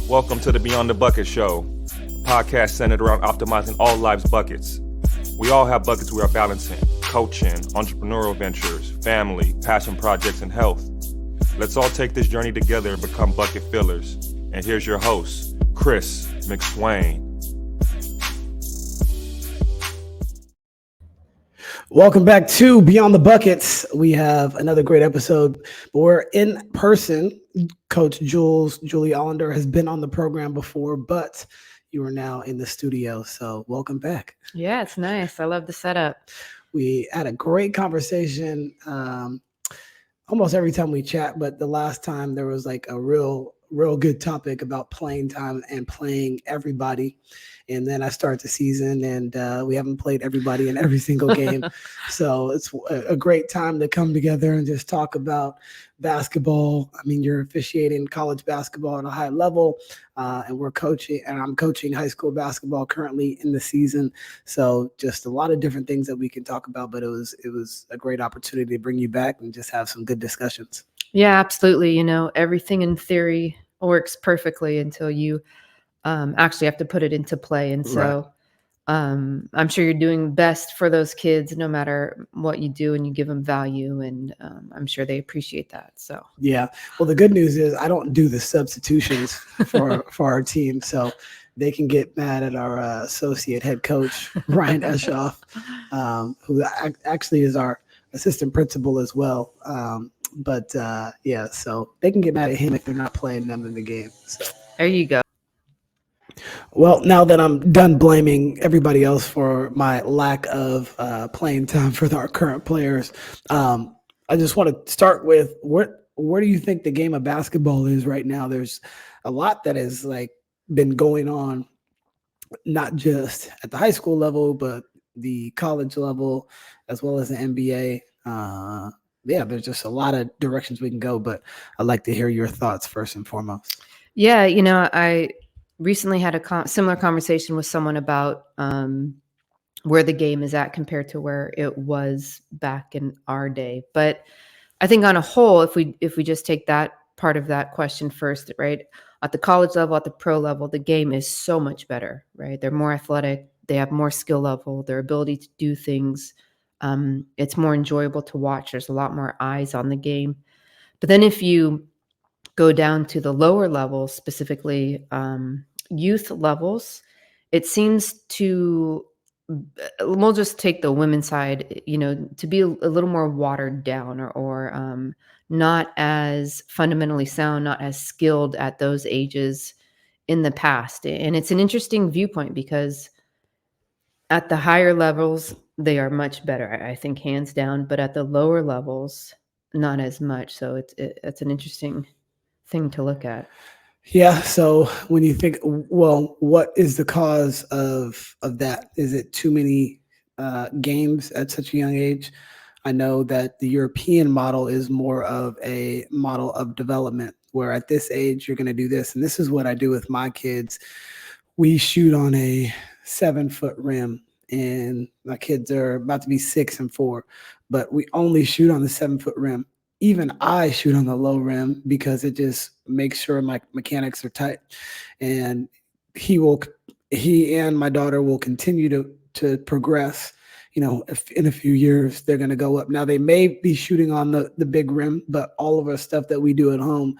Welcome to the Beyond the Bucket Show, a podcast centered around optimizing all life's buckets. We all have buckets we are balancing: coaching, entrepreneurial ventures, family, passion projects, and health. Let's all take this journey together and become bucket fillers. And here's your host, Chris McSwain. Welcome back to Beyond the Buckets. We have another great episode, but we're in person. Coach Julie Allender has been on the program before, but you are now in the studio. So welcome back. Yeah, it's nice. I love the setup. We had a great conversation almost every time we chat, but the last time there was like a real good topic about playing time and playing everybody. And then I start the season and we haven't played everybody in every single game. So it's a great time to come together and just talk about basketball. I mean, you're officiating college basketball at a high level and we're coaching, and I'm coaching high school basketball currently in the season. So just a lot of different things that we can talk about, but it was a great opportunity to bring you back and just have some good discussions. Yeah, absolutely. You know, everything in theory works perfectly until you actually have to put it into play. And so I'm sure you're doing best for those kids no matter what you do, and you give them value, and I'm sure they appreciate that. So yeah, well, the good news is I don't do the substitutions for our team, so they can get mad at our associate head coach, Ryan Eshoff, who actually is our assistant principal as well. But yeah, so they can get mad at him if they're not playing them in the game. So there you go. Well, now that I'm done blaming everybody else for my lack of playing time for our current players, I just want to start with where do you think the game of basketball is right now? There's a lot that has like been going on, not just at the high school level, but the college level as well as the NBA. Yeah, there's just a lot of directions we can go, but I'd like to hear your thoughts first and foremost. Yeah, you know, I recently had a similar conversation with someone about where the game is at compared to where it was back in our day. But I think on a whole, if we just take that part of that question first, right, at the college level, at the pro level, the game is so much better, right? They're more athletic, they have more skill level, their ability to do things. It's more enjoyable to watch. There's a lot more eyes on the game. But then if you go down to the lower levels, specifically youth levels, it seems to, we'll just take the women's side, you know, to be a little more watered down or not as fundamentally sound, not as skilled at those ages in the past. And it's an interesting viewpoint because at the higher levels, they are much better, I think, hands down. But at the lower levels, not as much. So it's an interesting thing to look at. Yeah. So when you think, well, what is the cause of that? Is it too many games at such a young age? I know that the European model is more of a model of development, where at this age you're going to do this, and this is what I do with my kids. We shoot on a 7-foot rim, and my kids are about to be 6 and 4, but we only shoot on the 7-foot rim. Even I shoot on the low rim because it just makes sure my mechanics are tight. And he and my daughter will continue to progress. You know, if in a few years they're going to go up. Now they may be shooting on the big rim, but all of our stuff that we do at home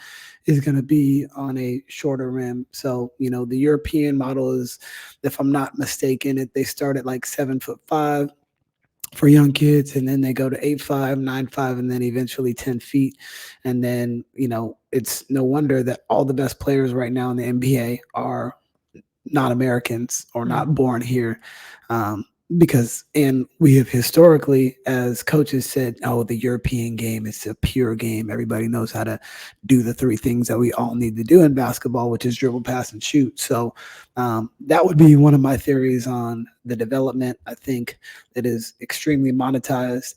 is going to be on a shorter rim. So, you know, the European model is, if I'm not mistaken, they start at like 7'5" for young kids, and then they go to 8'5", 9'5", and then eventually 10 feet. And then, you know, it's no wonder that all the best players right now in the NBA are not Americans or not born here. And we have historically, as coaches said, oh, the European game is a pure game. Everybody knows how to do the three things that we all need to do in basketball, which is dribble, pass, and shoot. So that would be one of my theories on the development. I think it is extremely monetized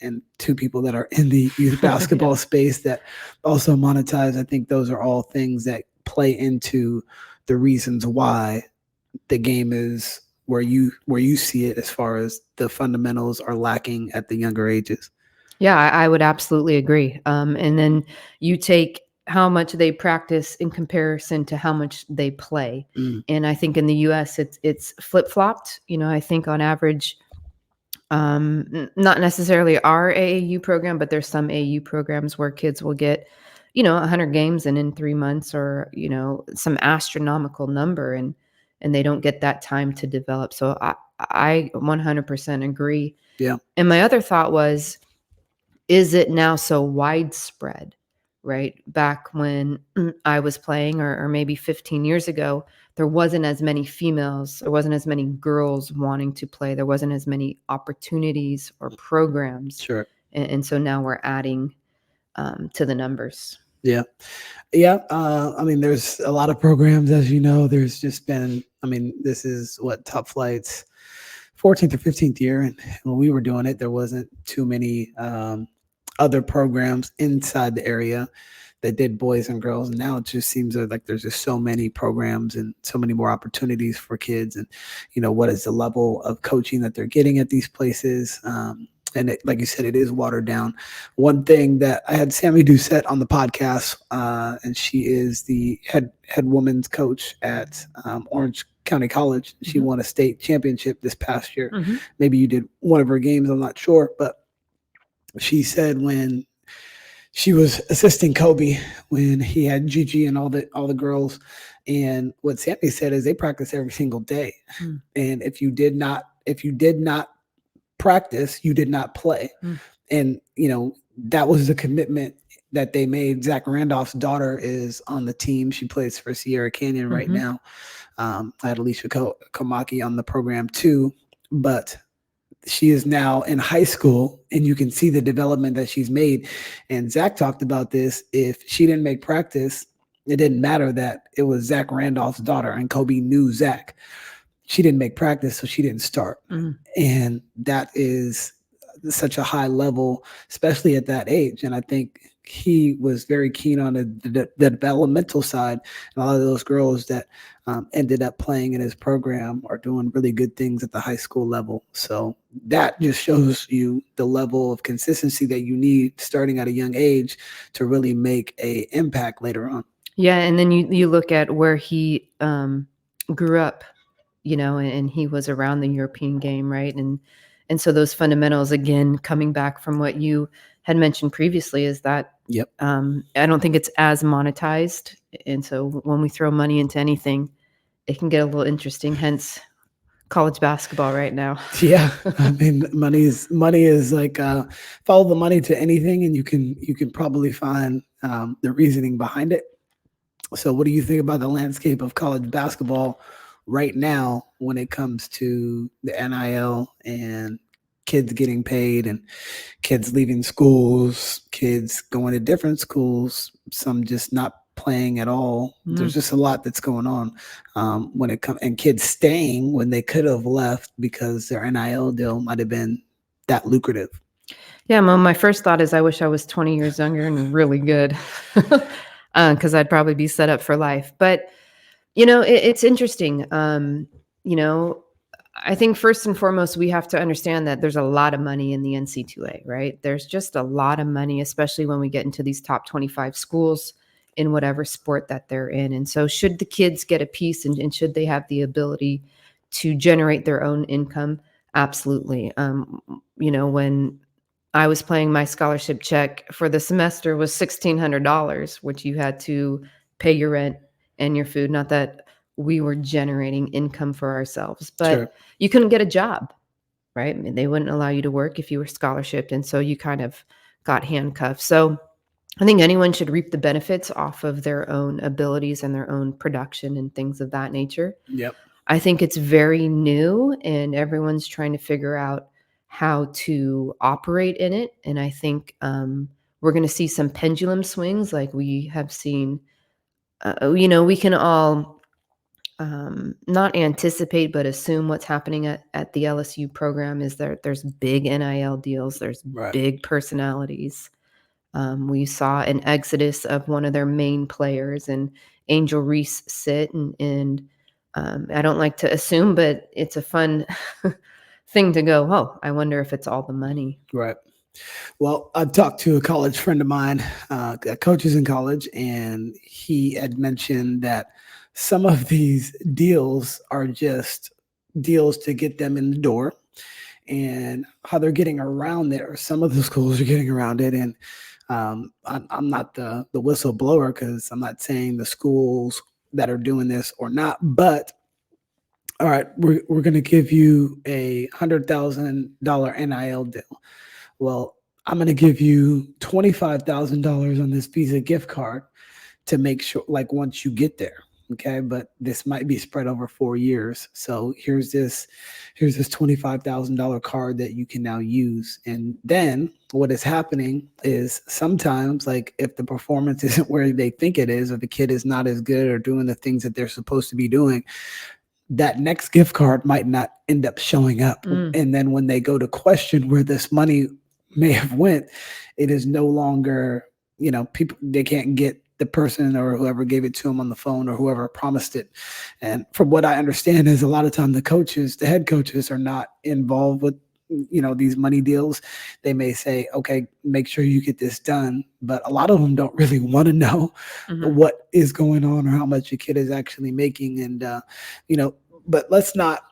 and two people that are in the youth basketball space that also monetize. I think those are all things that play into the reasons why the game is where you see it as far as the fundamentals are lacking at the younger ages. Yeah, I would absolutely agree. And then you take how much they practice in comparison to how much they play. Mm, And I think in the US it's flip-flopped. I think on average, not necessarily our AAU program, but there's some AAU programs where kids will get, 100 games in 3 months, or, some astronomical number, and they don't get that time to develop. So I 100% agree. yeah, And my other thought was, is it now so widespread, right? Back when I was playing, or maybe 15 years ago, there wasn't as many females, there wasn't as many girls wanting to play, there wasn't as many opportunities or programs. sure. And so now we're adding to the numbers. Yeah. Yeah. I mean, there's a lot of programs, as you know. There's just been, I mean, this is what, Top Flight's 14th or 15th year. And when we were doing it, there wasn't too many other programs inside the area that did boys and girls. And now it just seems like there's just so many programs and so many more opportunities for kids. And, what is the level of coaching that they're getting at these places? And like you said, it is watered down. One thing that I had Sammy Doucette on the podcast, and she is the head women's coach at Orange County College. She won a state championship this past year. Mm-hmm. Maybe you did one of her games, I'm not sure, but she said when she was assisting Kobe, when he had Gigi and all the girls, and what Sammy said is they practice every single day. Mm. And if you did not practice, you did not play. And that was the commitment that they made. Zach Randolph's daughter is on the team. She plays for Sierra Canyon right now. I had Alicia Komaki on the program too, but she is now in high school, and you can see the development that she's made. And Zach talked about this. If she didn't make practice, it didn't matter that it was Zach Randolph's daughter, and Kobe knew Zach. She didn't make practice, so she didn't start. And that is such a high level, especially at that age. And I think he was very keen on the developmental side. And a lot of those girls that ended up playing in his program are doing really good things at the high school level. So that just shows you the level of consistency that you need starting at a young age to really make an impact later on. Yeah, and then you look at where he grew up, and he was around the European game, right? And so those fundamentals, again, coming back from what you had mentioned previously, is that I don't think it's as monetized. And so when we throw money into anything, it can get a little interesting, hence college basketball right now. Yeah. I mean, money is like follow the money to anything, and you can probably find the reasoning behind it. So what do you think about the landscape of college basketball right now when it comes to the NIL and kids getting paid and kids leaving schools, kids going to different schools, some just not playing at all? There's just a lot that's going on when it comes, and kids staying when they could have left because their NIL deal might have been that lucrative. Yeah, Mom, my first thought is I wish I was 20 years younger and really good, because I'd probably be set up for life. But it's interesting. I think first and foremost, we have to understand that there's a lot of money in the NC2A, right? There's just a lot of money, especially when we get into these top 25 schools in whatever sport that they're in. And so should the kids get a piece, and should they have the ability to generate their own income? Absolutely. When I was playing, my scholarship check for the semester was $1,600, which you had to pay your rent and your food. Not that we were generating income for ourselves, but you couldn't get a job, right? I mean, they wouldn't allow you to work if you were scholarshiped. And so you kind of got handcuffed. So I think anyone should reap the benefits off of their own abilities and their own production and things of that nature. Yep. I think it's very new, and everyone's trying to figure out how to operate in it. And I think we're going to see some pendulum swings like we have seen. We can all not anticipate, but assume what's happening at the LSU program is there's big NIL deals, there's big personalities. We saw an exodus of one of their main players, and Angel Reese sit, and I don't like to assume, but it's a fun thing to go, oh, I wonder if it's all the money. Right. Well, I talked to a college friend of mine that coaches in college, and he had mentioned that some of these deals are just deals to get them in the door, and how they're getting around it, or some of the schools are getting around it. And I'm not the whistleblower, because I'm not saying the schools that are doing this or not, but all right, we're going to give you a $100,000 NIL deal. Well, I'm going to give you $25,000 on this Visa gift card to make sure, like, once you get there. Okay. But this might be spread over 4 years. So here's this $25,000 card that you can now use. And then what is happening is sometimes, like, if the performance isn't where they think it is, or the kid is not as good or doing the things that they're supposed to be doing, that next gift card might not end up showing up. And then when they go to question where this money may have went, it is no longer, people, they can't get the person or whoever gave it to them on the phone, or whoever promised it. And from what I understand is, a lot of time the head coaches are not involved with, these money deals. They may say, okay, make sure you get this done, but a lot of them don't really want to know what is going on or how much a kid is actually making. And but let's not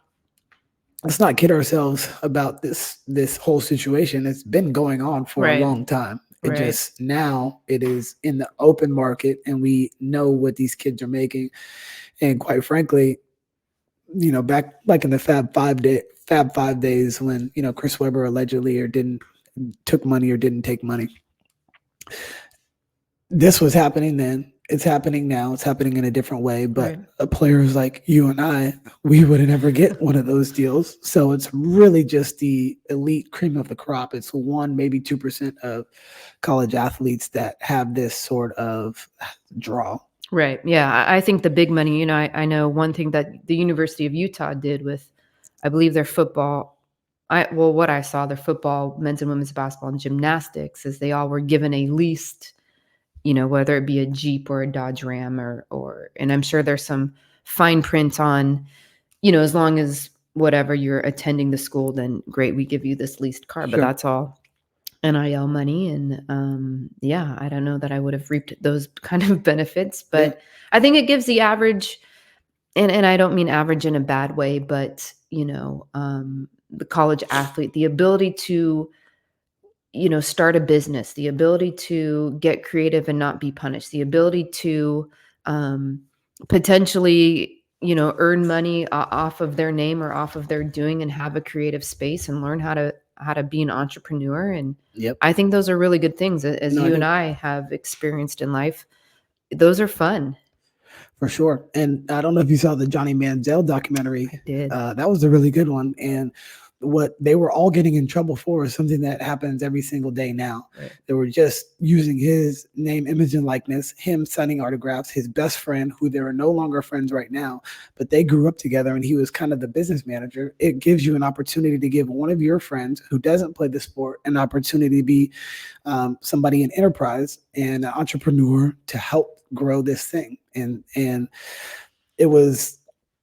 kid ourselves about this whole situation. It's been going on for a long time. It just, now it is in the open market, and we know what these kids are making. And quite frankly, back like in the Fab Five days, when Chris Webber allegedly took money or didn't take money, this was happening then. It's happening now. It's happening in a different way. But players like you and I, we would never get one of those deals. So it's really just the elite cream of the crop. It's 1%, maybe 2% of college athletes that have this sort of draw. Right. Yeah. I think the big money, I know one thing that the University of Utah did with, I believe, their football. What I saw, their football, men's and women's basketball, and gymnastics, is they all were given a leased, whether it be a Jeep or a Dodge Ram, and I'm sure there's some fine print on, as long as whatever you're attending the school, then great, we give you this leased car. But that's all NIL money. And I don't know that I would have reaped those kind of benefits, but I think it gives the average, and I don't mean average in a bad way, but the college athlete, the ability to start a business, the ability to get creative and not be punished, the ability to potentially, earn money off of their name or off of their doing, and have a creative space and learn how to be an entrepreneur. And I think those are really good things, as you and I have experienced in life. Those are fun. For sure. And I don't know if you saw the Johnny Manziel documentary. I did. That was a really good one. And what they were all getting in trouble for is something that happens every single day now. They were just using his name, image, and likeness, him signing autographs, his best friend, who they are no longer friends right now, but they grew up together and he was kind of the business manager. It gives you an opportunity to give one of your friends who doesn't play the sport an opportunity to be somebody in enterprise and an entrepreneur to help grow this thing. And it was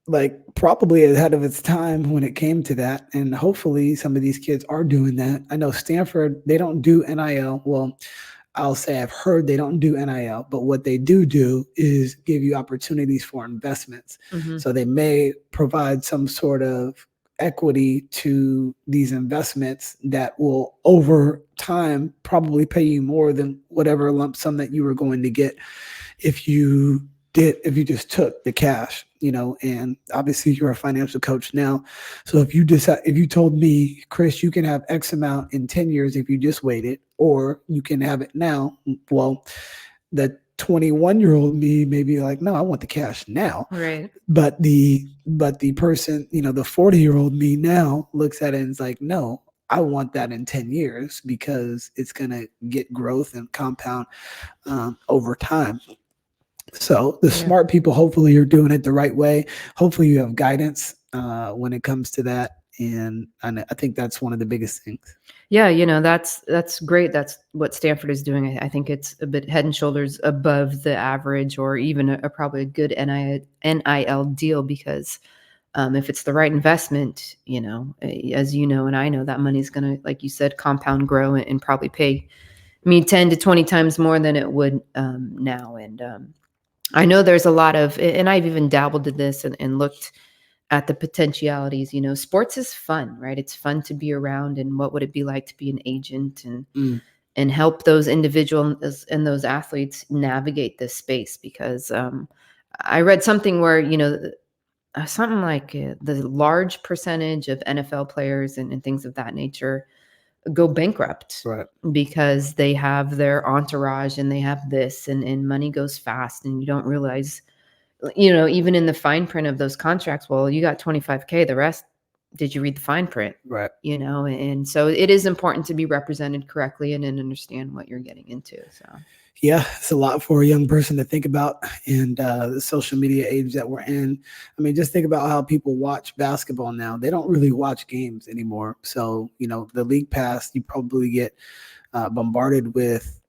like probably ahead of its time when it came to that. And hopefully some of these kids are doing that. I know Stanford, they don't do NIL. Well, I'll say I've heard they don't do NIL, but what they do is give you opportunities for investments. So they may provide some sort of equity to these investments that will over time probably pay you more than whatever lump sum that you were going to get if you just took the cash, and obviously you're a financial coach now. So if you told me, Chris, you can have X amount in 10 years if you just waited, or you can have it now. Well, the 21-year-old me may be like, no, I want the cash now. Right. But the person, the 40-year-old me now looks at it and is like, no, I want that in 10 years because it's going to get growth and compound over time. So the smart people, hopefully you're doing it the right way. Hopefully you have guidance when it comes to that. And I think that's one of the biggest things. Yeah, that's great. That's what Stanford is doing. I think it's a bit head and shoulders above the average, or even probably a good NIL deal, because If it's the right investment, as you know, and I know, that money's going to, like you said, compound, grow, and probably pay me 10 to 20 times more than it would now. And I know there's a lot of, and I've even dabbled in this and looked at the potentialities. Sports is fun, right? It's fun to be around. And what would it be like to be an agent and help those individuals and those athletes navigate this space? Because I read something where, something like the large percentage of NFL players and things of that nature go bankrupt, Right. because they have their entourage and they have this, and money goes fast, and you don't realize, even in the fine print of those contracts, well, you got 25K, the rest, did you read the fine print? Right. And so it is important to be represented correctly and understand what you're getting into. So yeah, it's a lot for a young person to think about, and the social media age that we're in. I mean, just think about how people watch basketball now. They don't really watch games anymore. So, the league pass, you probably get bombarded with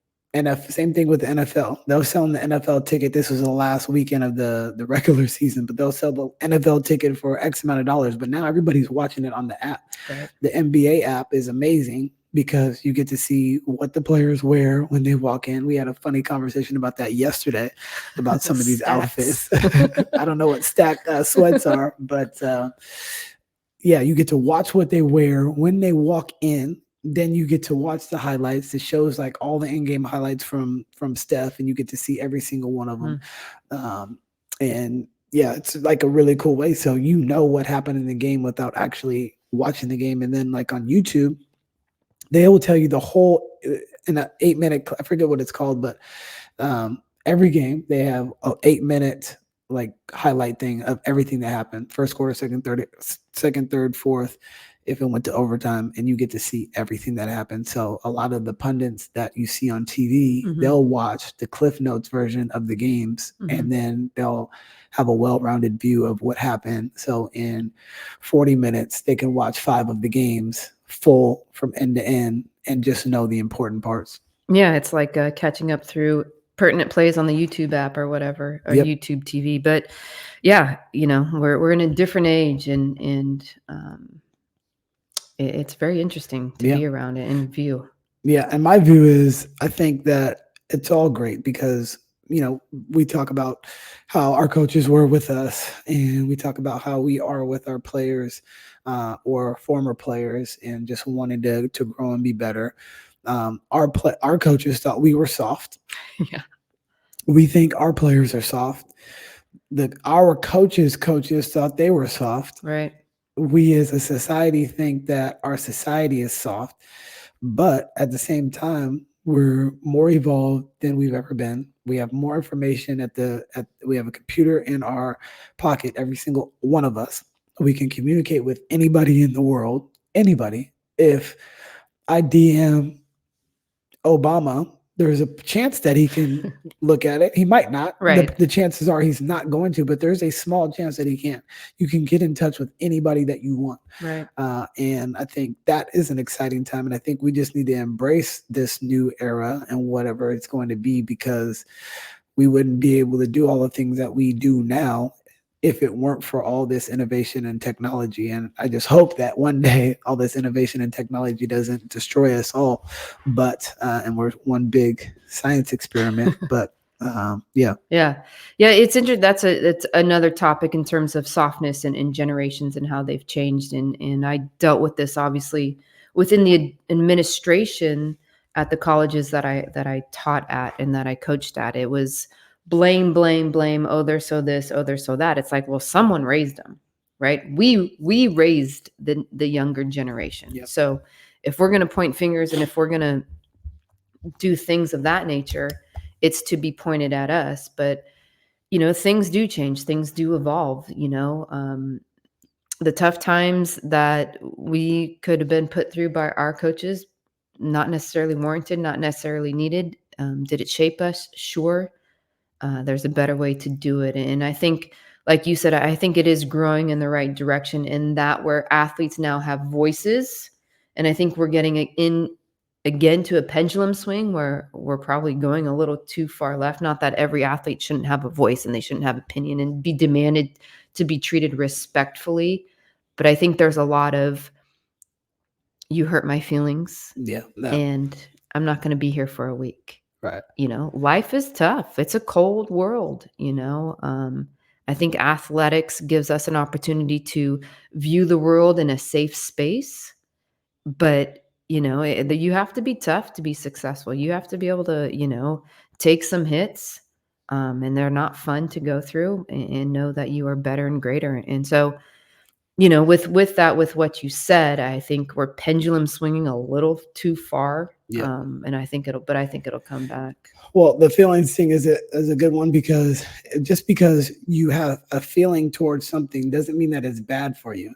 same thing with the NFL. They'll sell the NFL ticket. This was the last weekend of the regular season, but they'll sell the NFL ticket for X amount of dollars. But now everybody's watching it on the app. Right. The NBA app is amazing because you get to see what the players wear when they walk in. We had a funny conversation about that yesterday, about some of these outfits. I don't know what stacked sweats are, but yeah, you get to watch what they wear when they walk in. Then you get to watch the highlights. It shows like all the in-game highlights from Steph, and you get to see every single one of them. And yeah, it's like a really cool way. So what happened in the game without actually watching the game. And then like on YouTube, they will tell you the whole in an 8-minute. I forget what it's called, but every game they have an 8-minute like highlight thing of everything that happened: first quarter, second, third, fourth, if it went to overtime, and you get to see everything that happened. So a lot of the pundits that you see on TV, they'll watch the Cliff Notes version of the games, and then they'll have a well-rounded view of what happened. So in 40 minutes, they can watch 5 of the games full from end to end and just know the important parts. Yeah, it's like catching up through pertinent plays on the YouTube app or whatever, or YouTube TV. But yeah, we're in a different age, and it's very interesting to be around it and view. Yeah, and my view is, I think that it's all great because we talk about how our coaches were with us, and we talk about how we are with our players or former players, and just wanted to grow and be better. Our coaches thought we were soft. Yeah, we think our players are soft. Our coaches thought they were soft. Right. We as a society think that our society is soft, but at the same time, we're more evolved than we've ever been. We have more information we have a computer in our pocket, every single one of us. We can communicate with anybody in the world, anybody. If I DM Obama, there's a chance that he can look at it. He might not. Right. The chances are he's not going to, but there's a small chance that he can't. You can get in touch with anybody that you want. Right. And I think that is an exciting time. And I think we just need to embrace this new era and whatever it's going to be, because we wouldn't be able to do all the things that we do now if it weren't for all this innovation and technology. And I just hope that one day all this innovation and technology doesn't destroy us all, but and we're one big science experiment. But yeah. It's interesting. It's another topic in terms of softness and generations and how they've changed. And I dealt with this obviously within the administration at the colleges that I taught at and that I coached at. It was blame. Oh, they're so this. Oh, they're so that. It's like, well, someone raised them, right? We raised the younger generation. Yep. So if we're going to point fingers and if we're going to do things of that nature, it's to be pointed at us. But, things do change. Things do evolve, the tough times that we could have been put through by our coaches, not necessarily warranted, not necessarily needed. Did it shape us? Sure. There's a better way to do it. And I think, like you said, I think it is growing in the right direction in that where athletes now have voices. And I think we're getting in again to a pendulum swing where we're probably going a little too far left. Not that every athlete shouldn't have a voice and they shouldn't have opinion and be demanded to be treated respectfully. But I think there's a lot of, you hurt my feelings, Yeah. No. and I'm not going to be here for a week. Right. Life is tough. It's a cold world, I think athletics gives us an opportunity to view the world in a safe space, but you have to be tough to be successful. You have to be able to, take some hits, and they're not fun to go through, and know that you are better and greater. And so, with that, with what you said, I think we're pendulum swinging a little too far. Yeah. And I think it'll come back. Well, the feelings thing is a good one, because just because you have a feeling towards something doesn't mean that it's bad for you.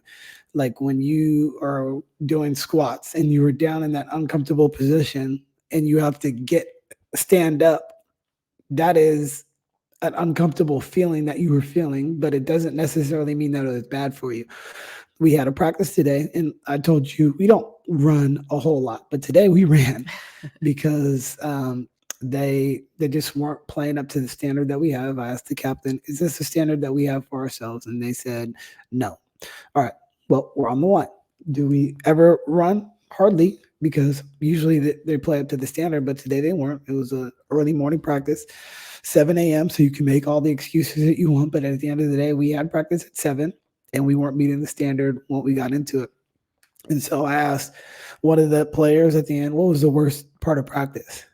Like when you are doing squats and you were down in that uncomfortable position and you have to stand up, that is an uncomfortable feeling that you were feeling, but it doesn't necessarily mean that it was bad for you. We had a practice today, and I told you we don't run a whole lot, but today we ran because they just weren't playing up to the standard that we have. I asked the captain, "Is this the standard that we have for ourselves?" And they said, "No." All right. Well, we're on the line. Do we ever run? Hardly, because usually they play up to the standard, but today they weren't. It was an early morning practice, 7 a.m., so you can make all the excuses that you want, but at the end of the day, we had practice at 7, and we weren't meeting the standard when we got into it. And so I asked one of the players at the end, what was the worst part of practice?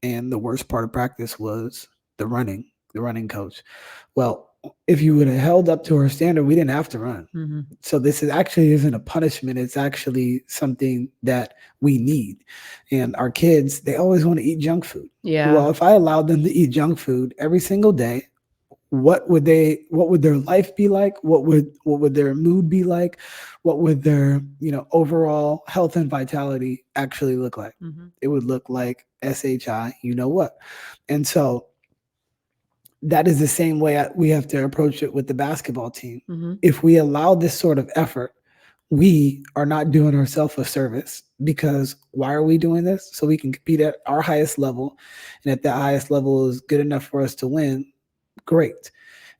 And the worst part of practice was the running coach. Well, if you would have held up to our standard, we didn't have to run. Mm-hmm. So this isn't a punishment. It's actually something that we need. And our kids, they always want to eat junk food. Yeah. Well, if I allowed them to eat junk food every single day, what would their life be like? What would their mood be like? What would their, overall health and vitality actually look like? Mm-hmm. It would look like SHI, you know what? And so that is the same way we have to approach it with the basketball team. Mm-hmm. If we allow this sort of effort, we are not doing ourselves a service, because why are we doing this? So we can compete at our highest level. And if that highest level is good enough for us to win, great.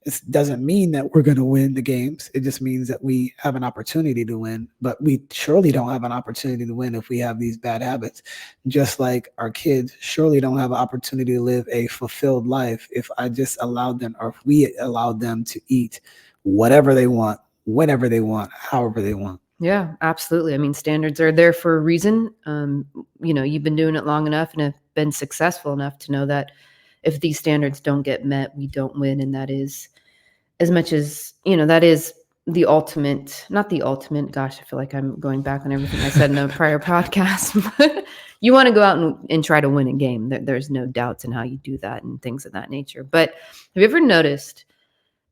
It doesn't mean that we're going to win the games. It just means that we have an opportunity to win, but we surely don't have an opportunity to win if we have these bad habits. Just like our kids surely don't have an opportunity to live a fulfilled life if I just allowed them, or if we allowed them to eat whatever they want, whenever they want, however they want. Yeah, absolutely. I mean, standards are there for a reason. You've been doing it long enough and have been successful enough to know that if these standards don't get met, we don't win. And that is, as much as, that is the ultimate, not the ultimate, gosh, I feel like I'm going back on everything I said in a prior podcast. But you want to go out and try to win a game. There's no doubts in how you do that and things of that nature. But have you ever noticed,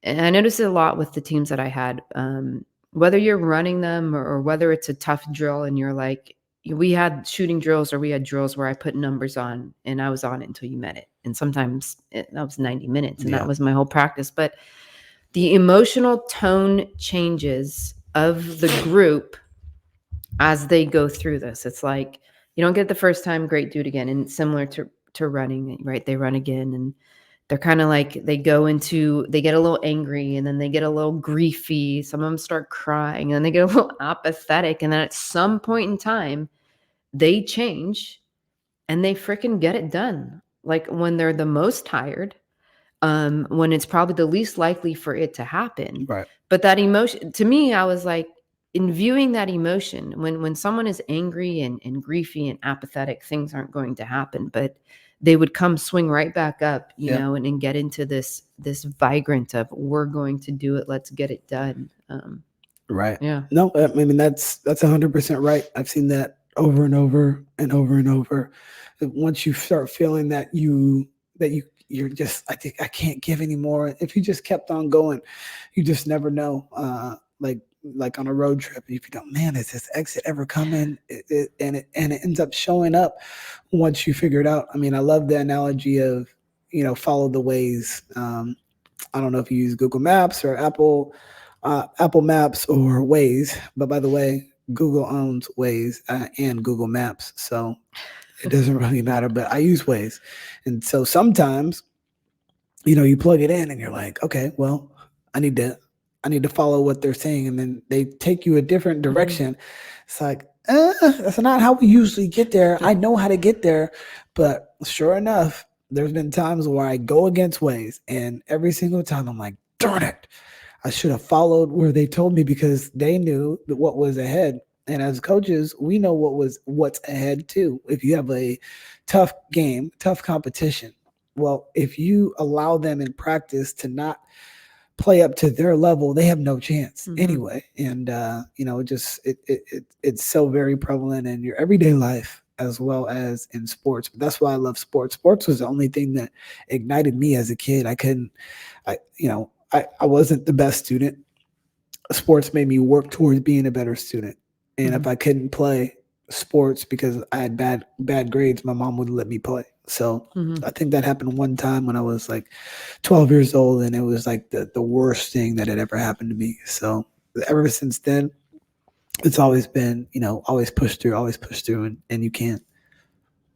and I noticed it a lot with the teams that I had, whether you're running them or whether it's a tough drill and you're like, we had shooting drills or we had drills where I put numbers on and I was on it until you met it. And sometimes that was 90 minutes and that was my whole practice. But the emotional tone changes of the group as they go through this. It's like, you don't get it the first time, great, do it again. And it's similar to running, right? They run again and they're kind of like, they get a little angry and then they get a little griefy. Some of them start crying and then they get a little apathetic. And then at some point in time, they change and they freaking get it done. Like when they're the most tired, when it's probably the least likely for it to happen. Right. But that emotion, to me, I was like, in viewing that emotion, when someone is angry and griefy and apathetic, things aren't going to happen. But they would come swing right back up, you know, and get into this vibrant of, we're going to do it. Let's get it done. Right. Yeah. No, I mean, that's 100% right. I've seen that over and over and over and over. Once you start feeling that you're just, I think I can't give anymore. If you just kept on going, you just never know. Like on a road trip, if you don't, man, is this exit ever coming? And it ends up showing up once you figure it out. I mean, I love the analogy of, follow the Waze. I don't know if you use Google Maps or Apple Maps or Waze, but by the way, Google owns Waze and Google Maps, so it doesn't really matter. But I use Waze, and so sometimes, you plug it in and you're like, okay, well, I need to I need to follow what they're saying. And then they take you a different direction. It's like, that's not how we usually get there. I know how to get there. But sure enough, there's been times where I go against ways. And every single time I'm like, darn it, I should have followed where they told me, because they knew that what was ahead. And as coaches, we know what's ahead too. If you have a tough game, tough competition, well, if you allow them in practice to not play up to their level, they have no chance anyway. And it's so very prevalent in your everyday life as well as in sports. But that's why I love sports. Sports was the only thing that ignited me as a kid. I wasn't the best student. Sports made me work towards being a better student. And if I couldn't play sports because I had bad grades, my mom wouldn't let me play. So I think that happened one time when I was like 12 years old, and it was like the worst thing that had ever happened to me. So ever since then, it's always been, always push through, and you can.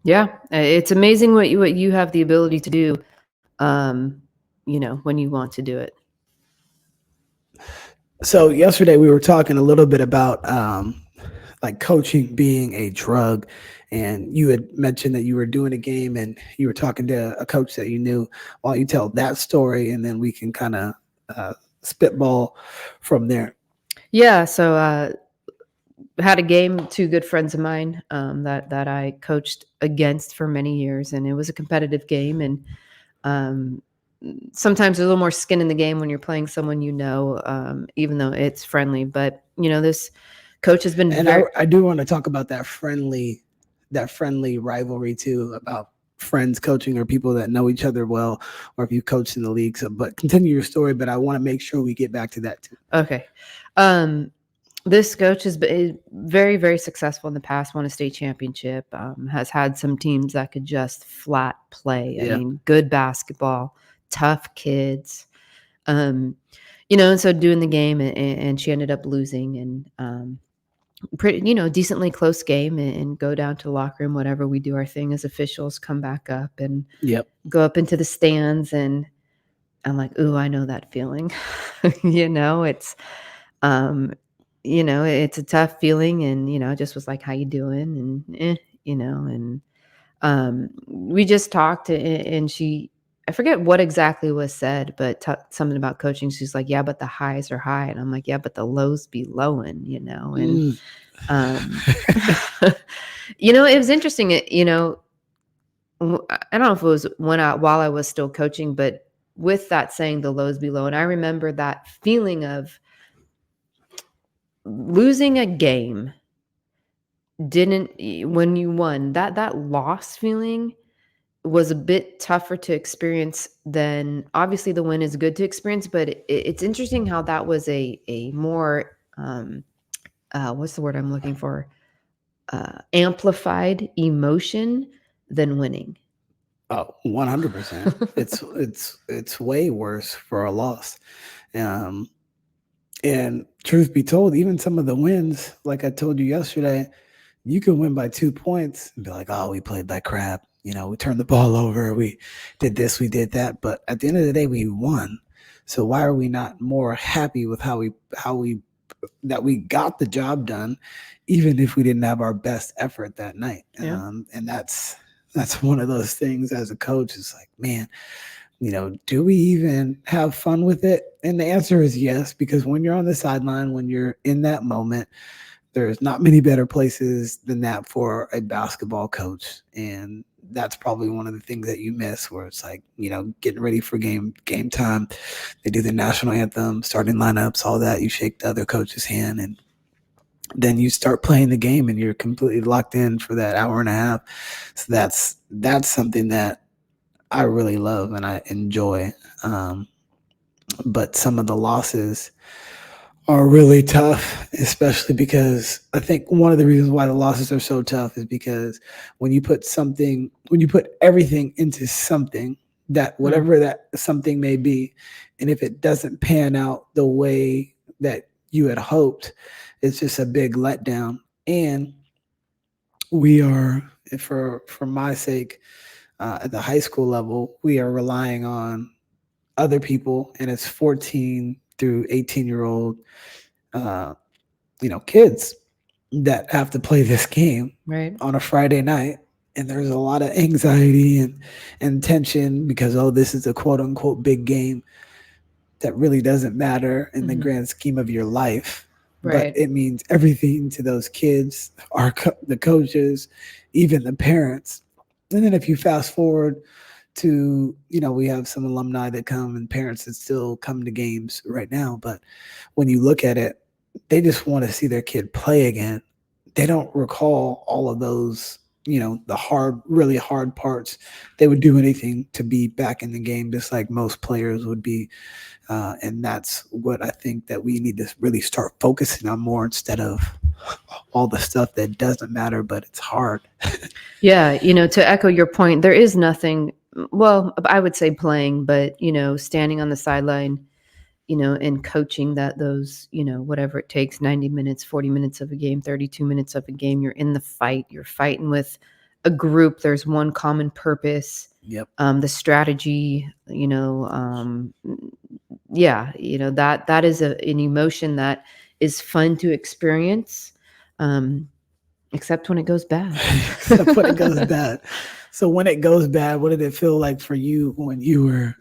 Yeah, it's amazing what you have the ability to do, when you want to do it. So yesterday we were talking a little bit about like coaching being a drug, and you had mentioned that you were doing a game and you were talking to a coach that you knew. Why don't you tell that story, and then we can kind of spitball from there. Yeah, so had a game, two good friends of mine that I coached against for many years, and it was a competitive game, and sometimes there's a little more skin in the game when you're playing someone even though it's friendly. But this coach has been, and I do want to talk about that friendly rivalry too, about friends coaching or people that know each other well, or if you coached in the league. So, but continue your story. But I want to make sure we get back to that too. Okay. This coach has been very, very successful in the past, won a state championship, has had some teams that could just flat play. I mean, good basketball, tough kids, and so doing the game, and she ended up losing, and pretty, decently close game, and go down to the locker room, whatever, we do our thing as officials, come back up and go up into the stands, and I'm like, ooh, I know that feeling. It's it's a tough feeling, and just was like, how you doing? And we just talked, and I forget what exactly was said, but something about coaching. She's like, yeah, but the highs are high. And I'm like, yeah, but the lows be lowing, and it was interesting. I don't know if it was while I was still coaching, but with that saying, the lows be low. And I remember that feeling of losing a game when you won, that loss feeling was a bit tougher to experience than, obviously the win is good to experience, but it's interesting how that was a more what's the word I'm looking for, amplified emotion than winning. Oh, 100%. It's way worse for a loss. And truth be told, even some of the wins, like I told you yesterday, you can win by 2 points and be like, oh, we played like crap. We turned the ball over. We did this, we did that. But at the end of the day, we won. So why are we not more happy with how we got the job done, even if we didn't have our best effort that night? Yeah. And that's one of those things as a coach. It's like, man, do we even have fun with it? And the answer is yes, because when you're on the sideline, when you're in that moment, there's not many better places than that for a basketball coach. And that's probably one of the things that you miss, where it's like, getting ready for game time. They do the national anthem, starting lineups, all that. You shake the other coach's hand, and then you start playing the game, and you're completely locked in for that hour and a half. So that's something that I really love and I enjoy. But some of the losses are really tough, especially because I think one of the reasons why the losses are so tough is because when you put everything into something, that whatever that something may be, and if it doesn't pan out the way that you had hoped, it's just a big letdown. And we are, for my sake, at the high school level, we are relying on other people, and it's 14 through 18-year-old, kids that have to play this game Right. on a Friday night. And there's a lot of anxiety and tension because, this is a quote unquote big game that really doesn't matter in the grand scheme of your life. But Right. it means everything to those kids, the coaches, even the parents. And then if you fast forward to, we have some alumni that come and parents that still come to games right now. But when you look at it, they just want to see their kid play again. They don't recall all of those, the really hard parts. They would do anything to be back in the game, just like most players would be. And that's what I think that we need to really start focusing on more instead of all the stuff that doesn't matter, but it's hard. Yeah. To echo your point, there is nothing, well, I would say playing, but, standing on the sideline, and coaching those, whatever it takes, 90 minutes, 40 minutes of a game, 32 minutes of a game, you're in the fight, you're fighting with a group. There's one common purpose. Yep. The strategy, that is an emotion that is fun to experience, except when it goes bad. Except when it goes bad. So when it goes bad, what did it feel like for you when you were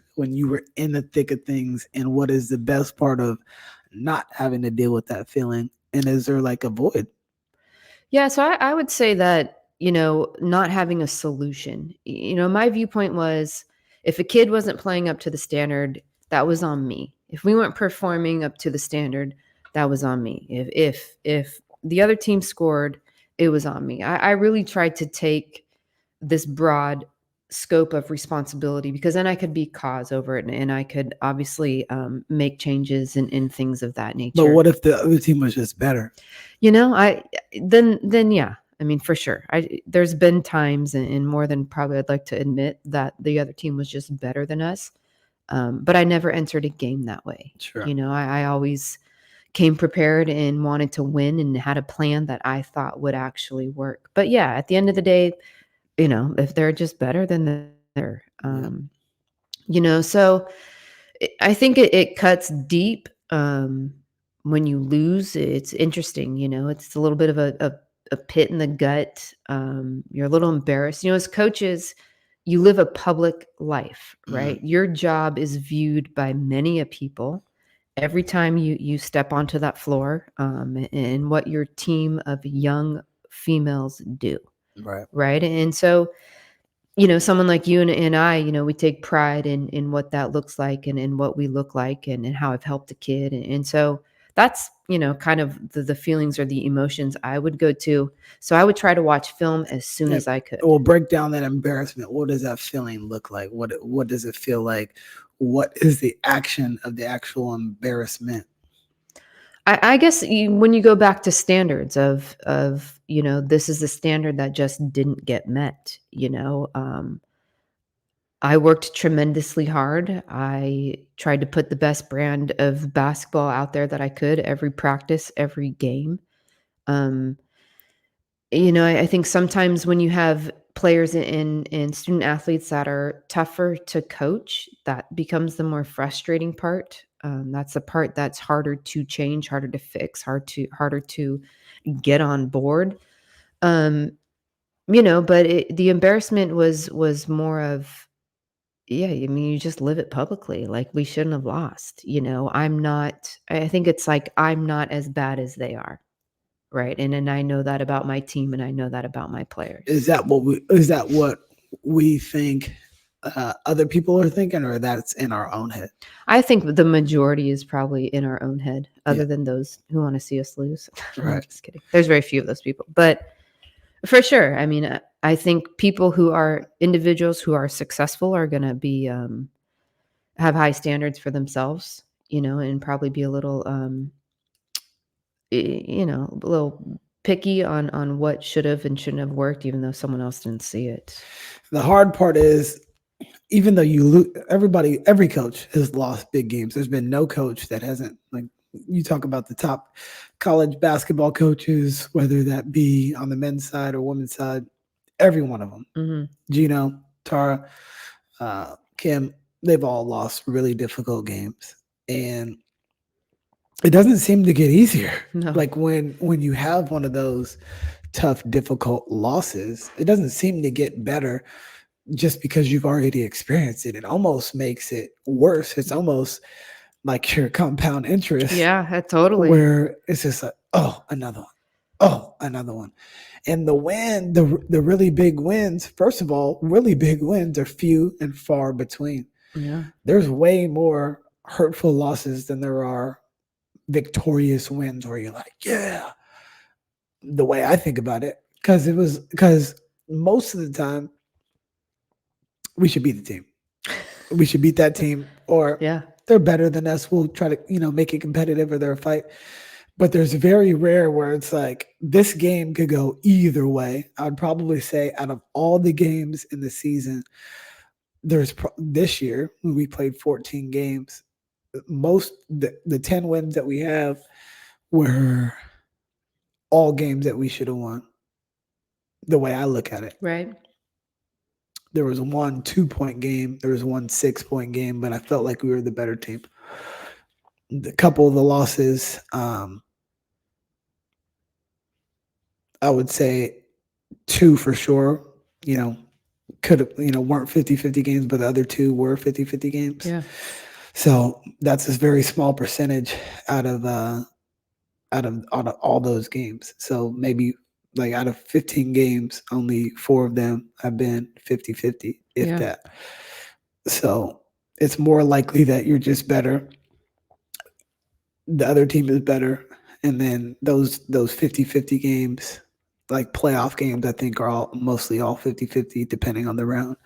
in the thick of things? And what is the best part of not having to deal with that feeling? And is there like a void? Yeah, so I would say that, not having a solution. My viewpoint was, if a kid wasn't playing up to the standard, that was on me. If we weren't performing up to the standard, that was on me. If the other team scored, it was on me. I really tried to take this broad scope of responsibility, because then I could be cause over it, and I could obviously make changes and things of that nature. But what if the other team was just better? Then yeah. I mean, for sure. There's been times, and more than probably I'd like to admit, that the other team was just better than us. But I never entered a game that way. Sure. I always came prepared and wanted to win and had a plan that I thought would actually work. But yeah, at the end of the day, if they're just better, then they're, so I think it cuts deep. When you lose, it's interesting, it's a little bit of a pit in the gut. You're a little embarrassed, as coaches, you live a public life, right? Mm-hmm. Your job is viewed by many a people every time you step onto that floor, and what your team of young females do. Right. And so, someone like you and I, we take pride in what that looks like, and in what we look like, and how I've helped a kid. And so that's, kind of the feelings or the emotions I would go to. So I would try to watch film as soon as I could. Well, break down that embarrassment. What does that feeling look like? What does it feel like? What is the action of the actual embarrassment? I guess when you go back to standards of this is the standard that just didn't get met. I worked tremendously hard. I tried to put the best brand of basketball out there that I could, every practice, every game. I think sometimes when you have players and student athletes that are tougher to coach, that becomes the more frustrating part. That's the part that's harder to change, harder to fix, harder to get on board. But the embarrassment was more of, yeah, I mean, you just live it publicly. Like, we shouldn't have lost. I think it's like, I'm not as bad as they are. Right. And I know that about my team, and I know that about my players. Is that what we think other people are thinking, or that's in our own head? I think the majority is probably in our own head, other than those who want to see us lose. Right. I'm just kidding. There's very few of those people, but for sure. I mean, I think individuals who are successful are going to be, have high standards for themselves, and probably be a little, a little picky on what should have and shouldn't have worked, even though someone else didn't see it. The hard part is, even though you lose, every coach has lost big games. There's been no coach that hasn't. Like, you talk about the top college basketball coaches, whether that be on the men's side or women's side, every one of them, Gino, Tara, Kim, they've all lost really difficult games. And it doesn't seem to get easier. No. Like when you have one of those tough, difficult losses, it doesn't seem to get better just because you've already experienced it. It almost makes it worse. It's almost like your compound interest Yeah, totally. where it's just like, oh, another one. Oh, another one. And the really big wins, first of all, really big wins are few and far between. Yeah. There's way more hurtful losses than there are victorious wins where you're like, yeah, the way I think about it. Because most of the time we should beat the team. We should beat that team, or Yeah. they're better than us. We'll try to, make it competitive or they're a fight. But there's very rare where it's like this game could go either way. I would probably say out of all the games in the season, this year when we played 14 games, the 10 wins that we have were all games that we should have won. The way I look at it, Right. there was one 2-point game, there was one 6-point game, but I felt like we were the better team. A couple of the losses, I would say 2 for sure, could have, weren't 50-50 games, but the other 2 were 50-50 games. Yeah. So that's a very small percentage out of all those games. So maybe like out of 15 games, only 4 of them have been 50-50, if Yeah. that. So it's more likely that you're just better. The other team is better. And then those 50-50 games, like playoff games, I think are mostly all 50-50 depending on the round.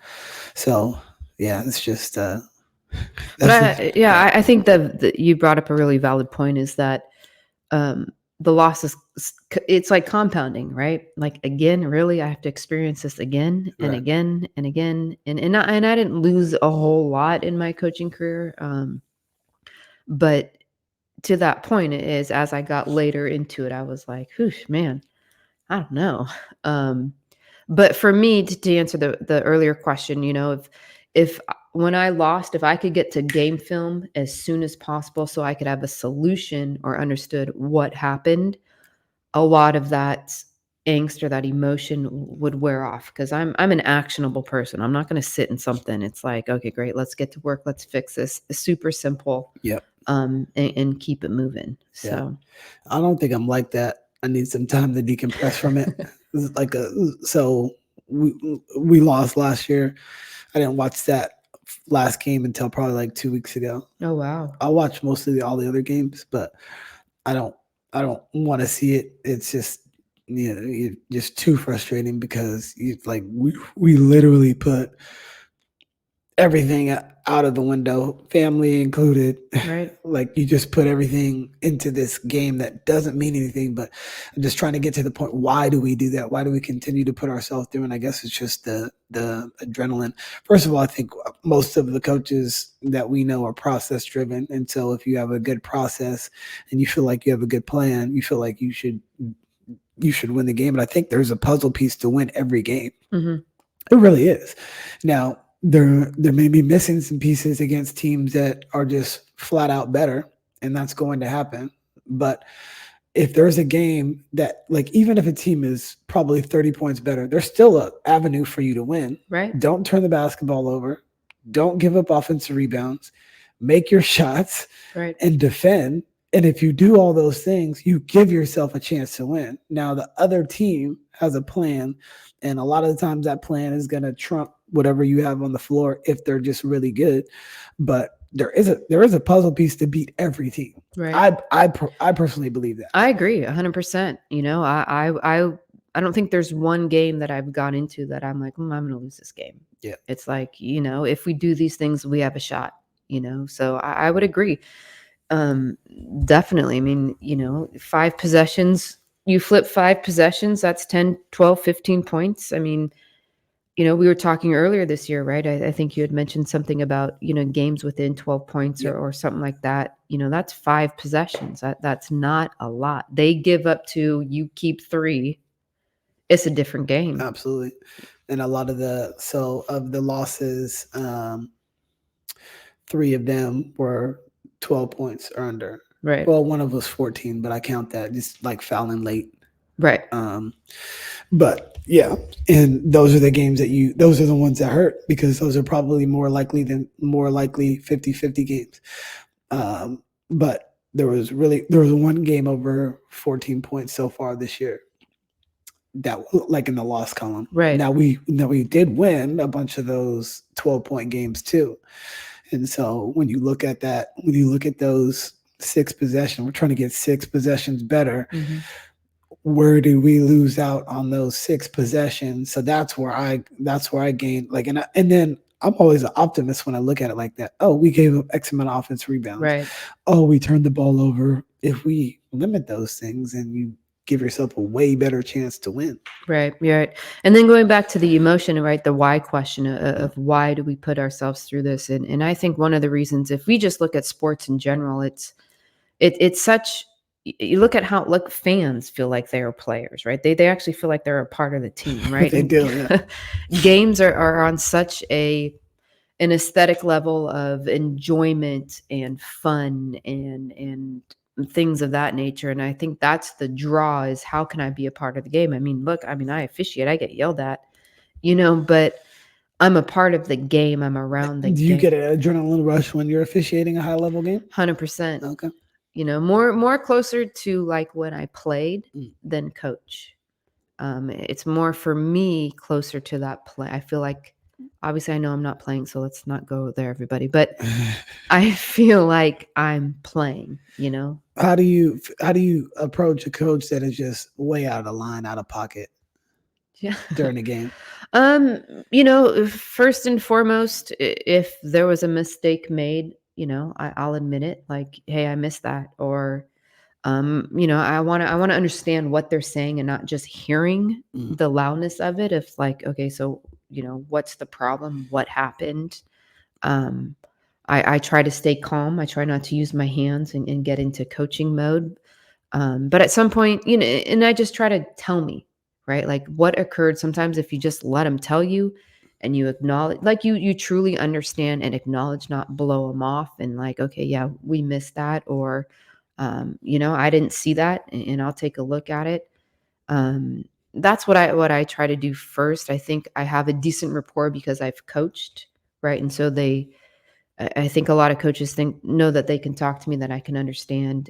So yeah, it's just But I think that you brought up a really valid point is that the losses, it's like compounding, right? Like, again, really, I have to experience this again and Right. again and again. And I didn't lose a whole lot in my coaching career. But to that point is as I got later into it, I was like, whoosh, man, I don't know. But for me, to answer the earlier question, if when I lost, if I could get to game film as soon as possible so I could have a solution or understood what happened, a lot of that angst or that emotion would wear off because I'm an actionable person. I'm not going to sit in something. It's like, okay, great, let's get to work. Let's fix this. It's super simple. Yep. And keep it moving. Yeah. So I don't think I'm like that. I need some time to decompress from it. It's like so we lost last year. I didn't watch that last game until probably like 2 weeks ago. oh wow. I watched mostly all the other games, but I don't want to see it. It's just just too frustrating because we literally put everything out of the window, family included. Right. Like you just put everything into this game that doesn't mean anything, but I'm just trying to get to the point. Why do we do that? Why do we continue to put ourselves through? And I guess it's just the adrenaline. First of all, I think most of the coaches that we know are process driven. And so if you have a good process and you feel like you have a good plan, you feel like you should win the game. And I think there's a puzzle piece to win every game. Mm-hmm. It really is. Now, there may be missing some pieces against teams that are just flat out better, and that's going to happen. But if there's a game that, like, even if a team is probably 30 points better, there's still an avenue for you to win. Right. Don't turn the basketball over. Don't give up offensive rebounds. Make your shots Right. and defend. And if you do all those things, you give yourself a chance to win. Now, the other team has a plan, and a lot of the times that plan is going to trump whatever you have on the floor if they're just really good. But there is a puzzle piece to beat every team. Right. I personally believe that. I agree 100%. I don't think there's one game that I've gone into that I'm like, I'm going to lose this game. Yeah. It's like, if we do these things, we have a shot, so I would agree. Definitely. I mean, 5 possessions, you flip 5 possessions, that's 10, 12, 15 points. I mean, we were talking earlier this year, right? I think you had mentioned something about, games within 12 points or something like that. That's 5 possessions. That's not a lot. They give up 2, you keep 3. It's a different game. Absolutely. And a lot of the losses, 3 of them were 12 points or under. Right. Well, one of us 14, but I count that just like fouling late. Right. But yeah, and those are the games those are the ones that hurt because those are probably more likely 50-50 games. But there was one game over 14 points so far this year that like in the loss column. Right. Now we did win a bunch of those 12-point games too. And so when you look at those 6 possessions, we're trying to get 6 possessions better. Mm-hmm. Where did we lose out on those 6 possessions? So that's where I gained like, and then I'm always an optimist when I look at it like that. Oh, we gave up X amount of offense rebounds. Right. Oh, we turned the ball over. If we limit those things, and you give yourself a way better chance to win. Right. Right. And then going back to the emotion, right? The why question of why do we put ourselves through this? And I think one of the reasons, if we just look at sports in general, it's such, you look at how like fans feel like they are players, right? They actually feel like they're a part of the team, right? They do. Yeah. Games are on such an aesthetic level of enjoyment and fun and things of that nature. And I think that's the draw, is how can I be a part of the game? I mean, look, I officiate, I get yelled at, but I'm a part of the game. I'm around the game. Do you get an adrenaline rush when you're officiating a high level game? 100%. Okay. More closer to like when I played than coach. It's more for me closer to that play. I feel like, obviously I know I'm not playing, so let's not go there, everybody, but I feel like I'm playing, How do you approach a coach that is just way out of line, out of pocket during the game? First and foremost, if there was a mistake made, I'll admit it, like, hey, I missed that. Or, I want to understand what they're saying and not just hearing the loudness of it. If like, okay, so, what's the problem? What happened? I try to stay calm. I try not to use my hands and get into coaching mode. But at some point, and I just try to tell me, right? Like what occurred. Sometimes if you just let them tell you and you acknowledge, like you truly understand and acknowledge, not blow them off and like, okay, yeah, we missed that. Or, I didn't see that and I'll take a look at it. That's what I try to do first. I think I have a decent rapport because I've coached, right? And so I think a lot of coaches know that they can talk to me, that I can understand.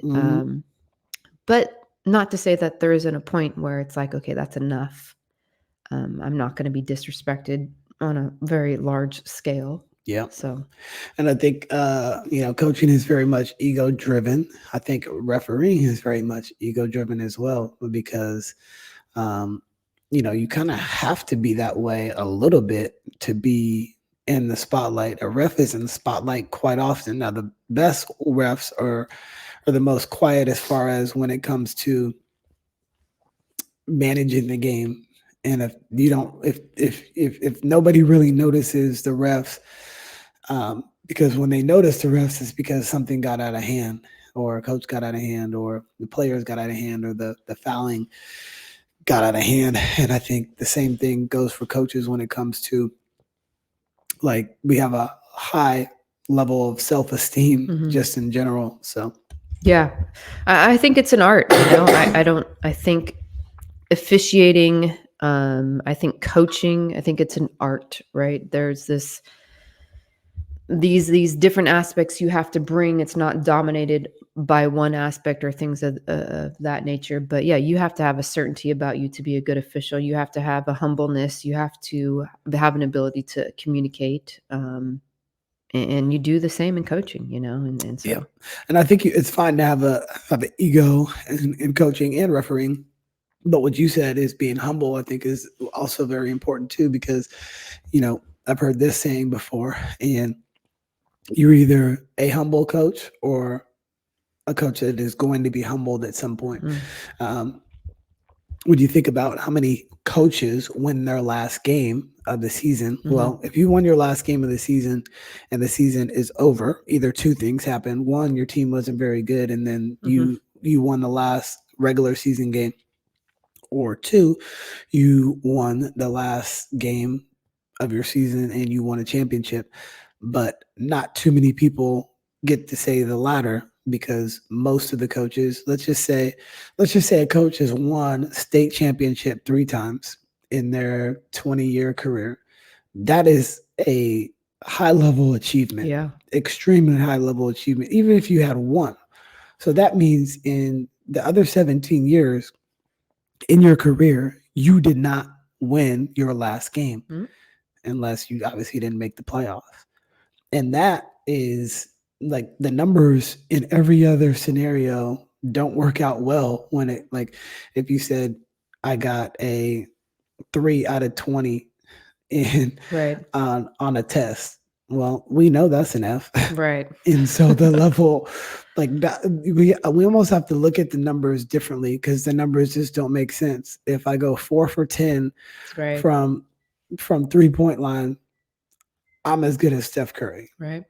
But not to say that there isn't a point where it's like, okay, that's enough. I'm not going to be disrespected on a very large scale. Yeah. So, and I think, coaching is very much ego driven. I think refereeing is very much ego driven as well, because, you kind of have to be that way a little bit to be in the spotlight. A ref is in the spotlight quite often. Now, the best refs are the most quiet as far as when it comes to managing the game. And if you don't, if nobody really notices the refs, because when they notice the refs, it's because something got out of hand, or a coach got out of hand, or the players got out of hand, or the fouling got out of hand. And I think the same thing goes for coaches when it comes to, like, we have a high level of self-esteem just in general. So, yeah, I think it's an art. I think officiating, I think coaching, I think it's an art, right? There's these different aspects you have to bring. It's not dominated by one aspect or things of that nature. But yeah, you have to have a certainty about you to be a good official. You have to have a humbleness. You have to have an ability to communicate. And you do the same in coaching, and so. Yeah. And I think it's fine to have an ego in coaching and refereeing. But what you said is being humble, I think, is also very important too, because, I've heard this saying before, and you're either a humble coach or a coach that is going to be humbled at some point. When you think about how many coaches win their last game of the season, well, if you won your last game of the season and the season is over, either two things happen. One, your team wasn't very good, and then you won the last regular season game. Or two, you won the last game of your season and you won a championship. But not too many people get to say the latter, because most of the coaches, let's just say a coach has won state championship 3 times in their 20-year career. That is a high level achievement. Yeah. Extremely high level achievement, even if you had one. So that means in the other 17 years in your career, you did not win your last game unless you obviously didn't make the playoffs. And that is like the numbers in every other scenario don't work out well when it, like, if you said I got a 3 out of 20 in Right. on a test. Well, we know that's an F. Right. And so the level, like that, we almost have to look at the numbers differently because the numbers just don't make sense. If I go 4 for 10 Right. from 3-point line, I'm as good as Steph Curry. Right.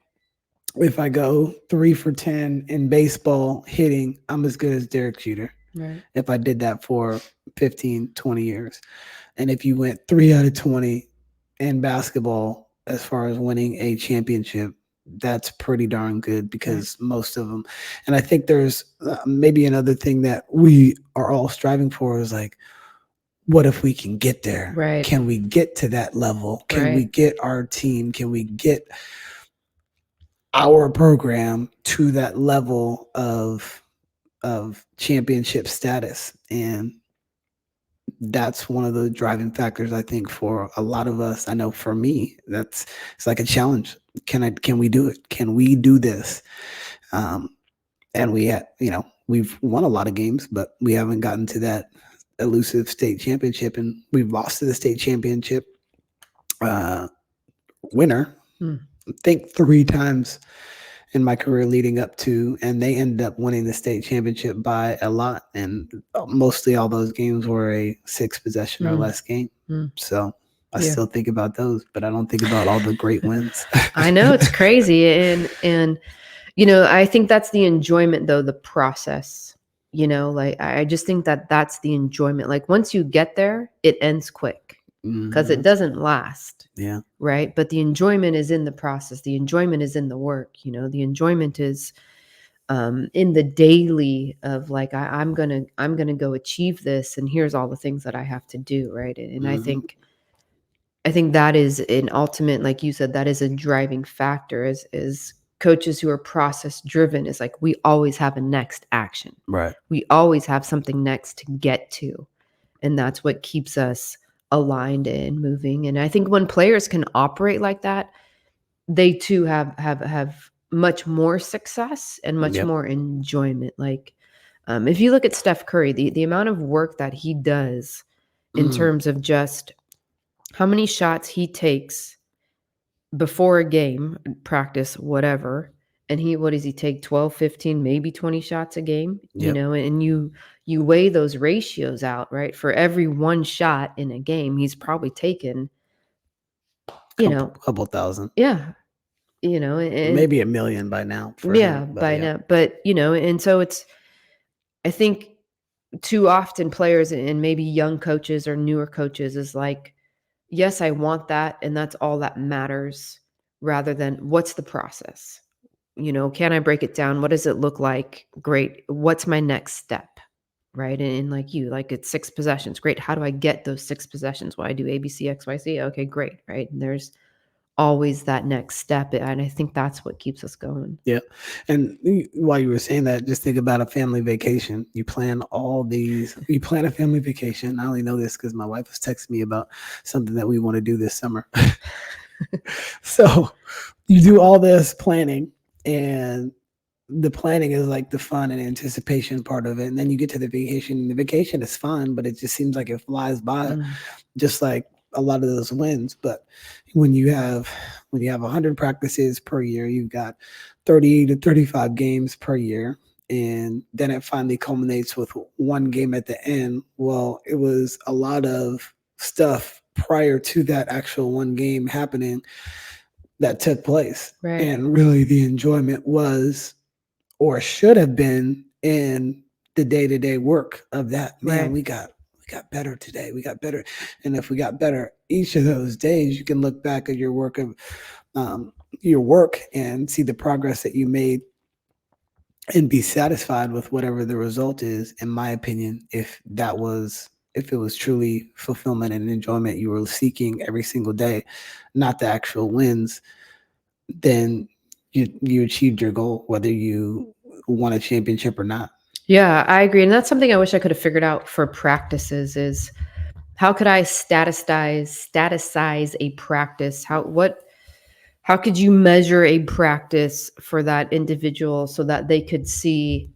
If I go 3 for 10 in baseball hitting, I'm as good as Derek Jeter. Right. If I did that for 15, 20 years. And if you went 3 out of 20 in basketball, as far as winning a championship, that's pretty darn good because most of them. And I think there's maybe another thing that we are all striving for is like, what if we can get there? Right. Can we get to that level? Can we get our team? Can we get our program to that level of championship status? And that's one of the driving factors, I think, for a lot of us. I know for me, it's like a challenge. Can we do it? Can we do this? And we've won a lot of games, but we haven't gotten to that elusive state championship, and we've lost to the state championship winner, I think 3 times in my career leading up to, and they ended up winning the state championship by a lot. And mostly all those games were a 6 possession or less game. So I still think about those, but I don't think about all the great wins. I know, it's crazy. And, I think that's the enjoyment though, the process, like I just think that that's the enjoyment. Like once you get there, it ends quick because it doesn't last. Yeah. Right. But the enjoyment is in the process. The enjoyment is in the work. The enjoyment is in the daily of like, I'm going to go achieve this. And here's all the things that I have to do. Right. And I think that is an ultimate, like you said, that is a driving factor is coaches who are process driven is like, we always have a next action. Right. We always have something next to get to. And that's what keeps us aligned and moving. And I think when players can operate like that, they too have much more success and much more enjoyment. Like if you look at Steph Curry, the amount of work that he does in terms of just how many shots he takes before a game, practice, whatever. And what does he take? 12, 15, maybe 20 shots a game, and you weigh those ratios out, right? For every 1 shot in a game, he's probably taken, couple thousand. Yeah. And maybe 1 million by now. Now. But, and so I think too often players and maybe young coaches or newer coaches is like, yes, I want that. And that's all that matters rather than what's the process? Can I break it down? What does it look like? Great. What's my next step? Right. And like it's 6 possessions. Great. How do I get those 6 possessions? Well, I do A, B, C, X, Y, Z. Okay, great. Right. And there's always that next step. And I think that's what keeps us going. Yeah. And while you were saying that, just think about a family vacation. You plan a family vacation. I only know this because my wife was texting me about something that we want to do this summer. So you do all this planning, and the planning is like the fun and anticipation part of it. And then you get to the vacation. The vacation is fun, but it just seems like it flies by, just like a lot of those wins. But when you have 100 practices per year, you've got 30 to 35 games per year. And then it finally culminates with 1 game at the end. Well, it was a lot of stuff prior to that actual 1 game happening that took place. Right. And really the enjoyment was, or should have been, in the day-to-day work of that. Man, we got better today. We got better. And if we got better each of those days, you can look back at your work and see the progress that you made and be satisfied with whatever the result is, in my opinion, if it was truly fulfillment and enjoyment you were seeking every single day, not the actual wins, then you achieved your goal, whether you won a championship or not. Yeah, I agree. And that's something I wish I could have figured out for practices is how could I staticize a practice? How could you measure a practice for that individual so that they could see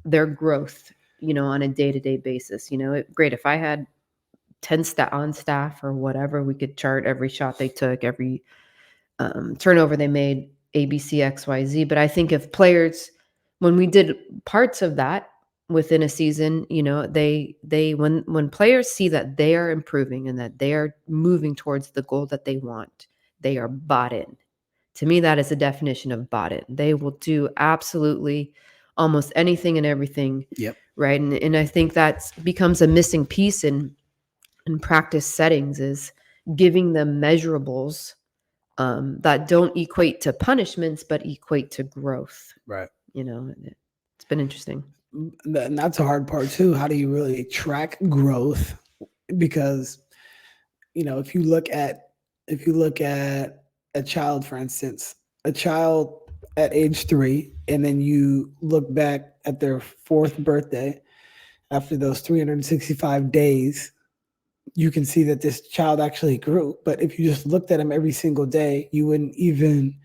their growth, on a day-to-day basis? Great. If I had 10 on staff or whatever, we could chart every shot they took, every turnover they made, ABC, XYZ. But I think if players, when we did parts of that within a season, when players see that they are improving and that they are moving towards the goal that they want, they are bought in. To me, that is the definition of bought in. They will do absolutely almost anything and everything. Yep. Right. And I think that becomes a missing piece in practice settings is giving them measurables that don't equate to punishments, but equate to growth. Right. It's been interesting. And that's a hard part too. How do you really track growth? Because, if you look at a child, for instance, a child at age 3, and then you look back at their 4th birthday after those 365 days, you can see that this child actually grew. But if you just looked at him every single day, you wouldn't even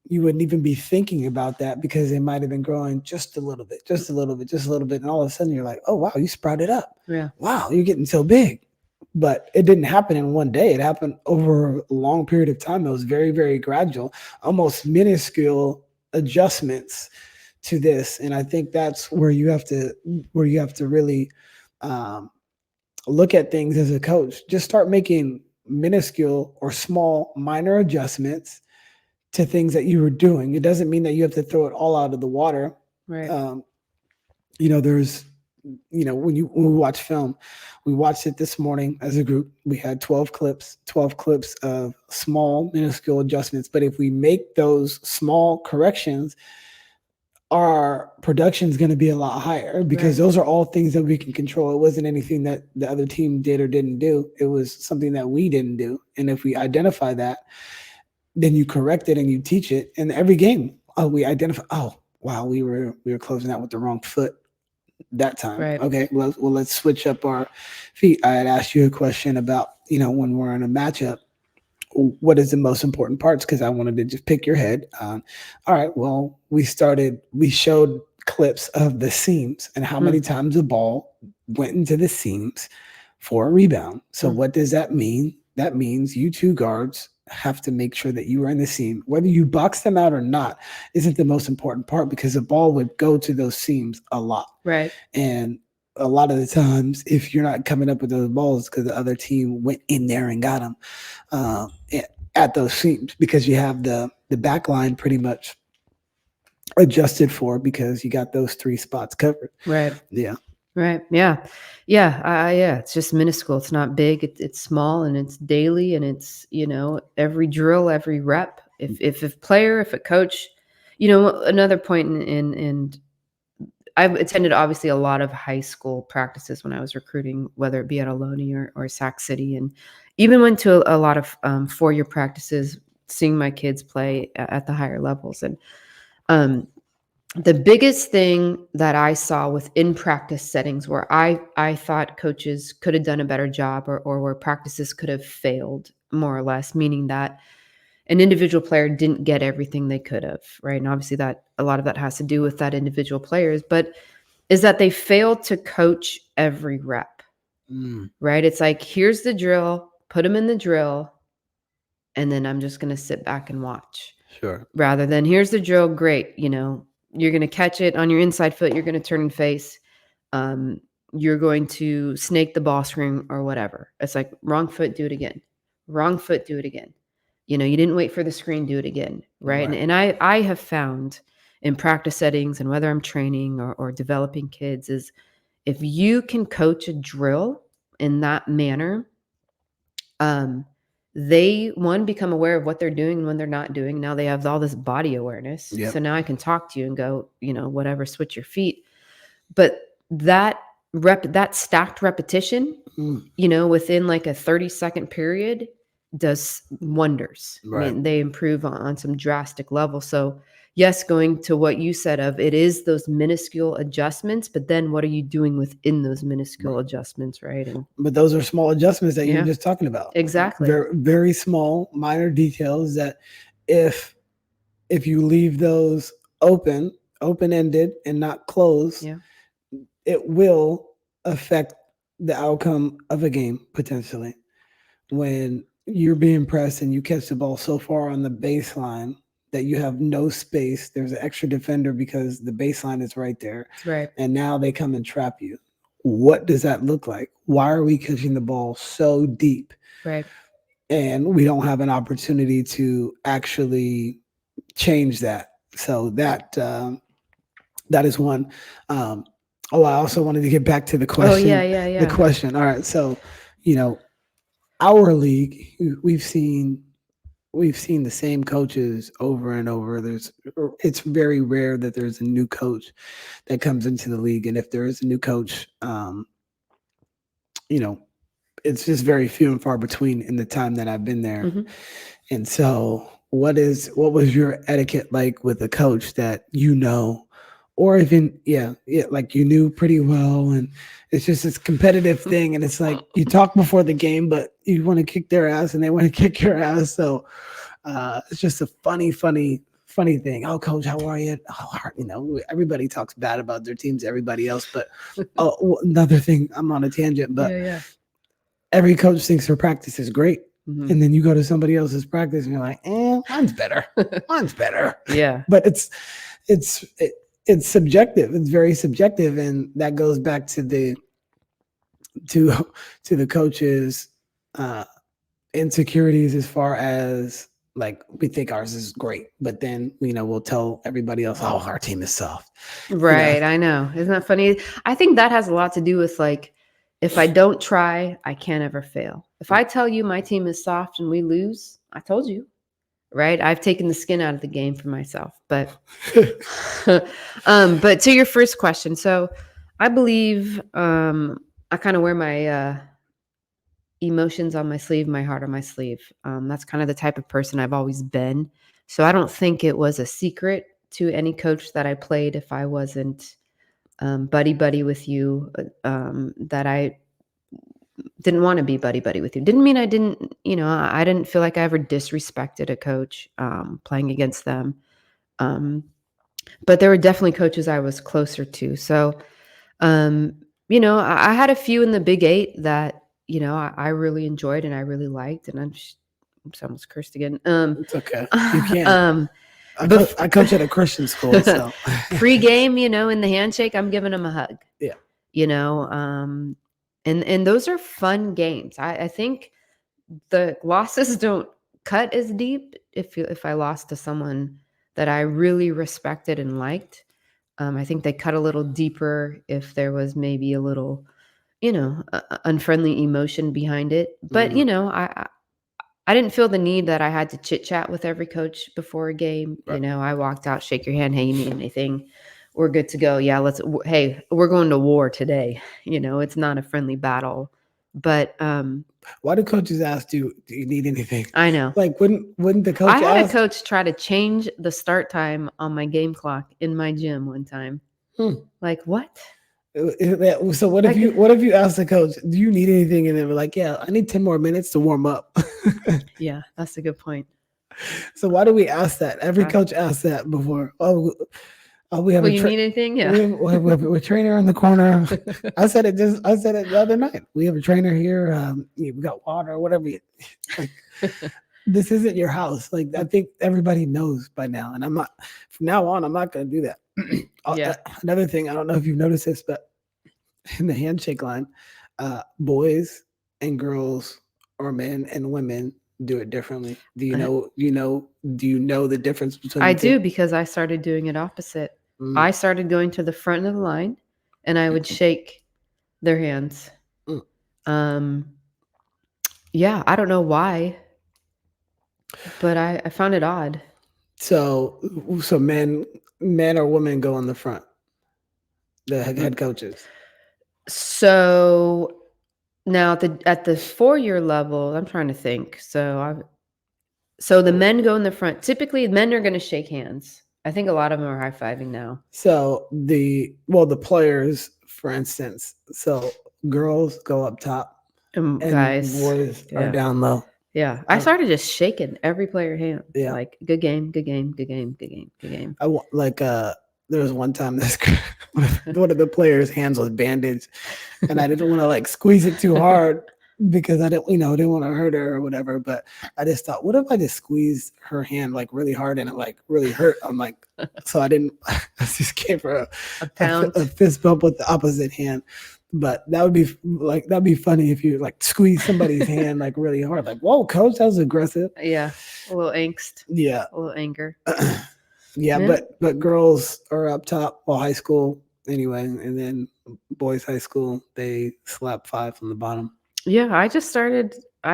be thinking about that, because they might have been growing just a little bit. And all of a sudden you're like, oh, wow, you sprouted up. Yeah. Wow, you're getting so big. But it didn't happen in one day. It happened over a long period of time. It was very, very gradual, almost minuscule adjustments to this. And I think that's where you have to really look at things as a coach. Just start making minuscule or small minor adjustments to things that you were doing. It doesn't mean that you have to throw it all out of the water. Right. There's, when we watch film, we watched it this morning as a group. We had 12 clips of small, minuscule adjustments. But if we make those small corrections, our production is going to be a lot higher, because those are all things that we can control. It wasn't anything that the other team did or didn't do. It was something that we didn't do. And if we identify that, then you correct it and you teach it. And every game, we identify, oh, wow, we were closing out with the wrong foot that time. Right. Okay, well, let's switch up our feet. I had asked you a question about, when we're in a matchup, what is the most important parts? Because I wanted to just pick your head. All right, well, we showed clips of the seams and how many times the ball went into the seams for a rebound. So what does that mean? That means you two guards have to make sure that you are in the seam. Whether you box them out or not isn't the most important part, because the ball would go to those seams a lot. Right. And a lot of the times, if you're not coming up with those balls, because the other team went in there and got them at those seams, because you have the back line pretty much adjusted for, because you got those 3 spots covered. Right. Yeah. Right. Yeah. Yeah. It's just minuscule. It's not big. It's small, and it's daily, and it's, every drill, every rep. If a player, if a coach, another point and I've attended obviously a lot of high school practices when I was recruiting, whether it be at Ohlone or Sac City, and even went to a lot of 4-year practices, seeing my kids play at the higher levels. And the biggest thing that I saw within practice settings where I thought coaches could have done a better job, or where practices could have failed, more or less, meaning that an individual player didn't get everything they could have, right? And obviously that a lot of that has to do with that individual players, but is that they failed to coach every rep, right? It's like, here's the drill, put them in the drill, and then I'm just going to sit back and watch. Sure. Rather than, here's the drill, great, you're going to catch it on your inside foot, you're going to turn and face, you're going to snake the ball screen or whatever. It's like, wrong foot, do it again. Wrong foot, do it again. You didn't wait for the screen, do it again, right? And I have found in practice settings, and whether I'm training or developing kids, is if you can coach a drill in that manner, they become aware of what they're doing and when they're not doing. Now they have all this body awareness. Yep. So now I can talk to you and go, whatever, switch your feet. But that stacked repetition, within like a 30-second period does wonders. Right. I mean, they improve on some drastic level. So yes, going to what you said of it is those minuscule adjustments, but then what are you doing within those minuscule adjustments, right? But those are small adjustments that you're just talking about. Exactly. Very, very small, minor details that if you leave those open-ended and not closed, it will affect the outcome of a game potentially. When you're being pressed and you catch the ball so far on the baseline that you have no space, there's an extra defender because the baseline is right there. Right. And now they come and trap you. What does that look like? Why are we catching the ball so deep? Right. And we don't have an opportunity to actually change that. So that is one. I also wanted to get back to the question. Oh, yeah. The question. All right. So, our league, we've seen the same coaches over and over. It's very rare that there's a new coach that comes into the league. And if there is a new coach, it's just very few and far between in the time that I've been there. Mm-hmm. And so what was your etiquette like with a coach that or even, like you knew pretty well, and it's just this competitive thing, and it's like you talk before the game, but you want to kick their ass, and they want to kick your ass. So it's just a funny thing. Oh, coach, how are you? Everybody talks bad about their teams, everybody else. But another thing, I'm on a tangent, but every coach thinks their practice is great. Mm-hmm. And then you go to somebody else's practice and you're like, mine's better. Mine's better. Yeah. But it's subjective. It's very subjective. And that goes back to the coaches' insecurities as far as like, we think ours is great, but then, we'll tell everybody else, oh, our team is soft. Right. I know. Isn't that funny? I think that has a lot to do with like, if I don't try, I can't ever fail. If I tell you my team is soft and we lose, I told you, right? I've taken the skin out of the game for myself. But, but to your first question, so I believe I kind of wear my emotions on my sleeve, my heart on my sleeve. That's kind of the type of person I've always been. So I don't think it was a secret to any coach that I played if I wasn't buddy with you, that I didn't want to be buddy with you. Didn't mean I didn't, I didn't feel like I ever disrespected a coach playing against them. But there were definitely coaches I was closer to. So, I had a few in the Big 8 that, I really enjoyed and I really liked, and I'm almost cursed again. It's okay. You can't. I coach at a Christian school, so pre-game, in the handshake, I'm giving them a hug. Yeah. And those are fun games. I think the losses don't cut as deep if I lost to someone that I really respected and liked. I think they cut a little deeper if there was maybe a little, unfriendly emotion behind it. But, I didn't feel the need that I had to chit chat with every coach before a game. Right. I walked out, shake your hand. Hey, you need anything? We're good to go. Yeah, hey, we're going to war today. It's not a friendly battle. But why do coaches ask, do you need anything? I know. Like, wouldn't the coach I had a coach try to change the start time on my game clock in my gym one time. Like, what? So what if you ask the coach, do you need anything? And they were like, yeah, I need 10 more minutes to warm up. Yeah, that's a good point. So why do we ask that? Every coach asks that before. We have you need anything? Yeah. We have a trainer in the corner. I said it the other night. We have a trainer here. We got water, whatever. This isn't your house. Like, I think everybody knows by now. And from now on, I'm not going to do that. Yeah. Another thing, I don't know if you've noticed this, but in the handshake line, boys and girls or men and women do it differently. Do you know the difference between I do, because I started doing it opposite. I started going to the front of the line and I would shake their hands. Yeah, I don't know why. but I found it odd. So men or women go on the front, the head coaches. So now at the 4-year level, I'm trying to think. So the men go in the front. Typically, men are going to shake hands. I think a lot of them are high fiving now. So the players, for instance, so girls go up top and Guys, boys are yeah. down low. Yeah, I started just shaking every player hand. Yeah. Like, good game, good game, good game, good game, good game. There was one time this one of the players' hands was bandaged, and I didn't want to like squeeze it too hard because I didn't want to hurt her or whatever. But I just thought, what if I just squeezed her hand like really hard and it like really hurt? I'm like, so I didn't. I just gave her a fist bump with the opposite hand. But that'd be funny if you like squeeze somebody's hand like really hard. Like, whoa, coach, that was aggressive. Yeah, a little angst. Yeah, a little anger. Yeah, but girls are up top, well, high school anyway, and then boys high school, they slap 5 from the bottom. Yeah, I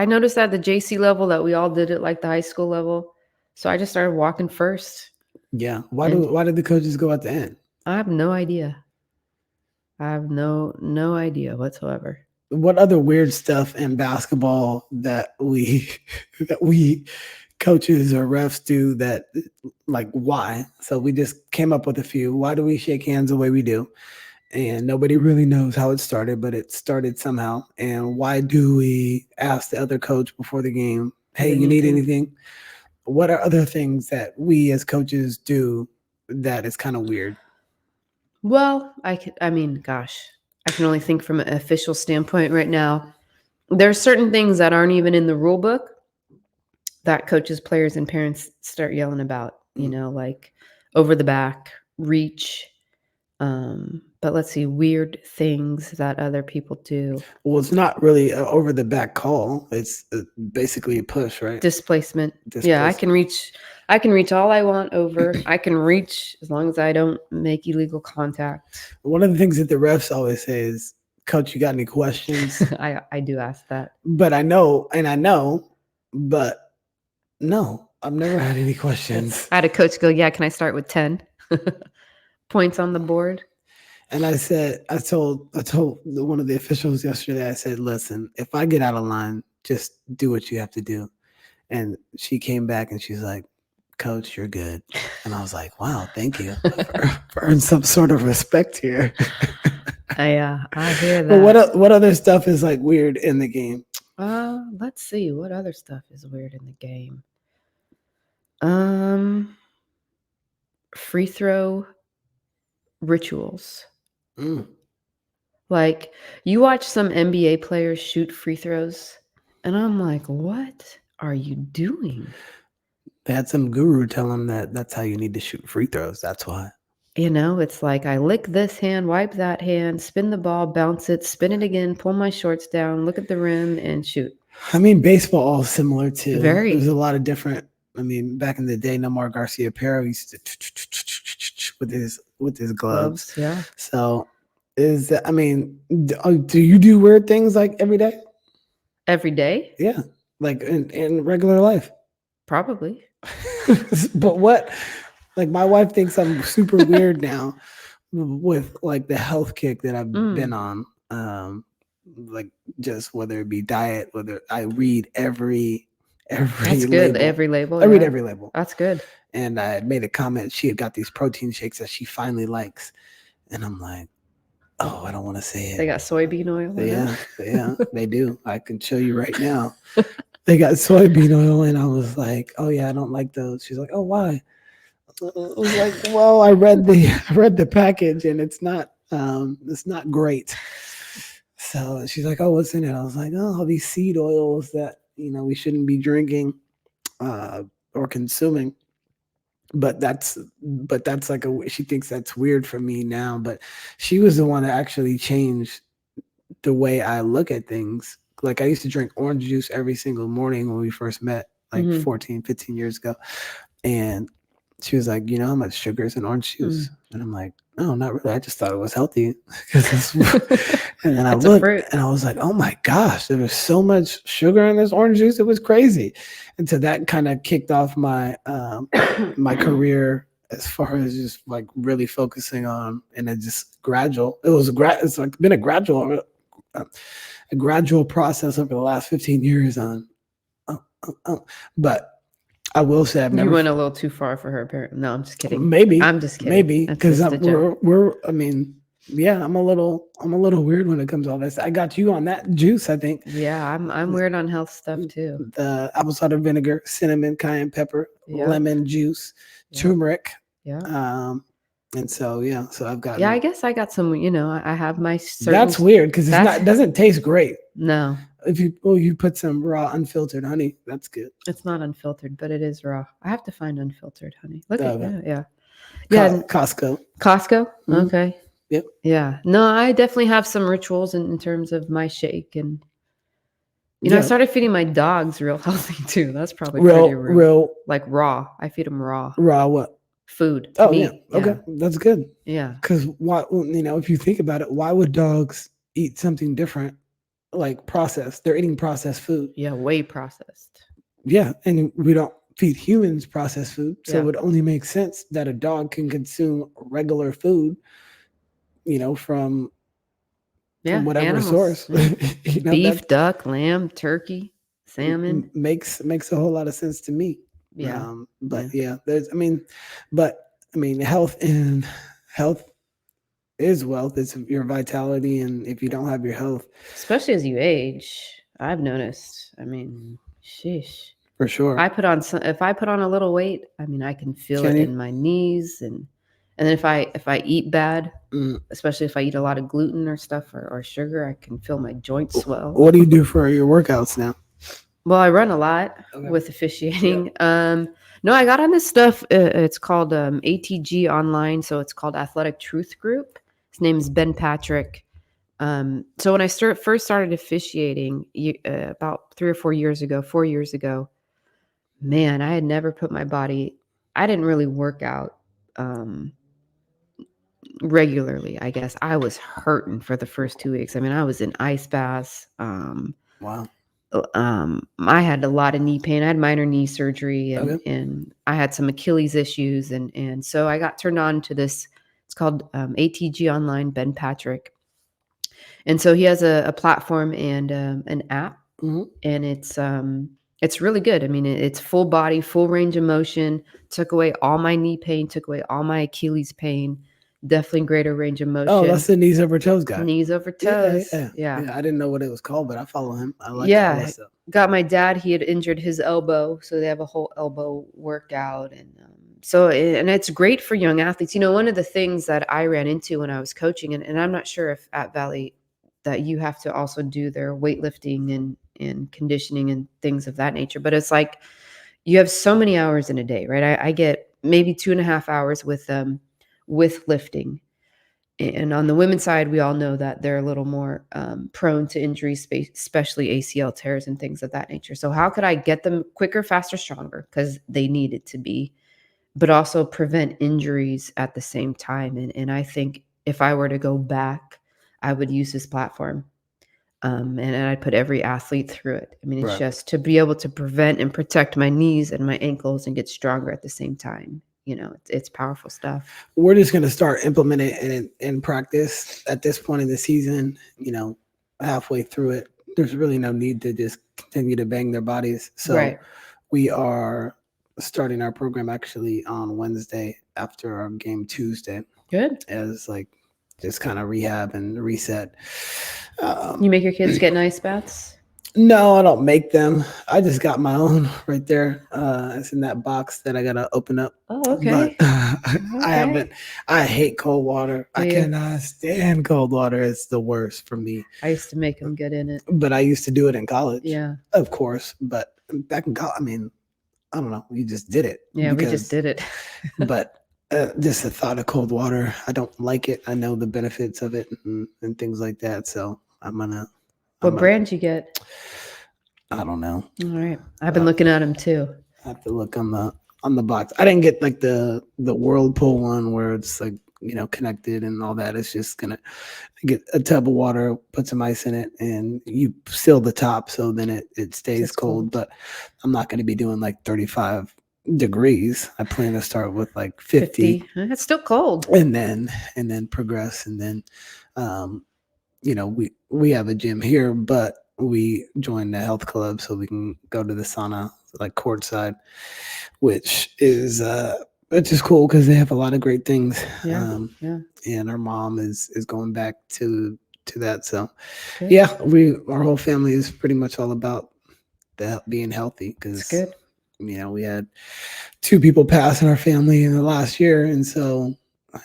noticed at the JC level that we all did it like the high school level. So I just started walking first. Yeah. Why did the coaches go at the end? I have no idea. I have no idea whatsoever. What other weird stuff in basketball that we coaches or refs do that, like, why? So we just came up with a few. Why do we shake hands the way we do? And nobody really knows how it started, but it started somehow. And why do we ask the other coach before the game, hey, you need anything? What are other things that we as coaches do that is kind of weird? Well, I can only think from an official standpoint right now. There are certain things that aren't even in the rule book that coaches, players, and parents start yelling about, like over the back, reach. But let's see, weird things that other people do. Well, it's not really an over the back call. It's basically a push, right? Displacement. Yeah, I can reach all I want over. I can reach as long as I don't make illegal contact. One of the things that the refs always say is, coach, you got any questions? I do ask that. But but no, I've never had any questions. I had a coach go, yeah, can I start with 10 points on the board? And I told one of the officials yesterday, I said, listen, if I get out of line, just do what you have to do. And she came back and she's like, coach, you're good. And I was like, wow, thank you for earning some sort of respect here. I hear that. But what other stuff is like weird in the game? Let's see. What other stuff is weird in the game? Free throw rituals. Like, you watch some NBA players shoot free throws, and I'm like, what are you doing? They had some guru tell them that that's how you need to shoot free throws. That's why. It's like, I lick this hand, wipe that hand, spin the ball, bounce it, spin it again, pull my shorts down, look at the rim, and shoot. I mean, baseball is similar too. Very. There's a lot of different. I mean, back in the day, Nomar Garcia-Pero used to with his gloves. Yeah. So do you do weird things like every day? Every day? Yeah, like in regular life. Probably. But what? Like, my wife thinks I'm super weird now with like the health kick that I've been on. Like, just whether it be diet, whether I read every That's good. label. Every label. I read every label. That's good. And I made a comment. She had got these protein shakes that she finally likes. And I'm like, oh, I don't want to say it. They got soybean oil. Yeah, they do. I can show you right now. They got soybean oil. And I was like, oh yeah, I don't like those. She's like, oh, why? I was like, well, I read the package and it's not great. So she's like, oh, what's in it? I was like, oh, all these seed oils that, we shouldn't be drinking or consuming. But that's like she thinks that's weird for me now. But she was the one that actually changed the way I look at things. Like, I used to drink orange juice every single morning when we first met, like 14, 15 years ago. And she was like, you know how much sugar is in orange juice? And I'm like, no, not really. I just thought it was healthy. And then I It's a looked fruit. and I was like, oh my gosh, there was so much sugar in this orange juice. It was crazy. And so that kind of kicked off my my career as far as just like really focusing on, and it just gradual. It's like been a gradual process over the last 15 years on. But I will say I've You never went a little too far for her, apparently. No, I'm just kidding. maybe I'm just kidding. maybe That's because just a joke. we're I mean yeah, I'm a little weird when it comes to all this. I got you on that juice, I think. Yeah, I'm weird on health stuff too. The apple cider vinegar, cinnamon, cayenne pepper, Yep. lemon juice, Yep. turmeric. Yeah. And so so I've got Yeah, I guess I got some, I have my certain that's weird because that's- it doesn't taste great. No, If you put some raw unfiltered honey, that's good. it's not unfiltered, but it is raw. I have to find unfiltered honey. Look Okay. at yeah. Yeah. Costco. Costco? Mhm. Okay. Yep. Yeah. No, I definitely have some rituals in terms of my shake, and I started feeding my dogs real healthy too. That's probably pretty real. Like raw. I feed them raw what? food. Oh meat. yeah. Okay, that's good. Yeah. Because why? If you think about it, why would dogs eat something different, like processed? They're eating processed food. Yeah, way processed. Yeah, and we don't feed humans processed food, so Yeah. it would only make sense that a dog can consume regular food, from whatever animals. source. Yeah. Beef, duck, lamb, turkey, salmon. Makes a whole lot of sense to me. Yeah. But health is wealth. It's your vitality, and if you don't have your health, especially as you age, I've noticed. I mean, sheesh. For sure. If I put on a little weight, I mean, I can feel it in my knees, and then if I eat bad, especially if I eat a lot of gluten or stuff or sugar, I can feel my joints swell. What do you do for your workouts now? Well, I run a lot with officiating. Yeah. No, I got on this stuff. It's called ATG online, so it's called Athletic Truth Group. His name is Ben Patrick. So when I first started officiating about 4 years ago, man, I had never put my body. I didn't really work out regularly. I guess I was hurting for the first 2 weeks. I mean, I was in ice baths. Wow. I had a lot of knee pain. I had minor knee surgery, and I had some Achilles issues, and so I got turned on to this. It's called ATG Online, Ben Patrick, and so he has a platform and an app, and it's really good. I mean, it's full body, full range of motion. Took away all my knee pain. Took away all my Achilles pain. Definitely greater range of motion. Oh, that's the knees over toes guy. Knees over toes. Yeah. I didn't know what it was called, but I follow him. I like all that stuff. Got my dad. He had injured his elbow, so they have a whole elbow workout, and and it's great for young athletes. One of the things that I ran into when I was coaching, and I'm not sure if at Valley that you have to also do their weightlifting and conditioning and things of that nature, but it's like you have so many hours in a day, right? I get maybe 2.5 hours with lifting. And on the women's side, we all know that they're a little more prone to injuries, especially ACL tears and things of that nature. So how could I get them quicker, faster, stronger? Because they need it to be, but also prevent injuries at the same time. And I think if I were to go back, I would use this platform. And I'd put every athlete through it. I mean, it's just to be able to prevent and protect my knees and my ankles and get stronger at the same time. It's powerful stuff. We're just going to start implementing it in practice at this point in the season, halfway through it. There's really no need to just continue to bang their bodies. So we are starting our program actually on Wednesday after our game Tuesday. Good. As just kind of rehab and reset. You make your kids get ice baths? No, I don't make them. I just got my own right there. It's in that box that I gotta open up. Oh, okay. But I haven't. I hate cold water. I cannot stand cold water. It's the worst for me. I used to make them get in it, but I used to do it in college. Yeah, of course. But back in college, I mean, I don't know. We just did it. Yeah, we just did it. But just the thought of cold water, I don't like it. I know the benefits of it and things like that. So I'm gonna. What brand you get? I don't know. All right, I've been looking at them too. I have to look on the box. I didn't get the Whirlpool one where it's connected and all that. It's just gonna get a tub of water, put some ice in it, and you seal the top so then it stays Just cold. cold. But I'm not going to be doing like 35 degrees. I plan to start with like 50, 50. That's still cold. and then progress, and then we have a gym here, but we joined the health club so we can go to the sauna like courtside, which is cool because they have a lot of great things. Yeah. And our mom is going back to that. So Good. yeah, our whole family is pretty much all about that being healthy, It's because good. we had 2 people pass in our family in the last year, and so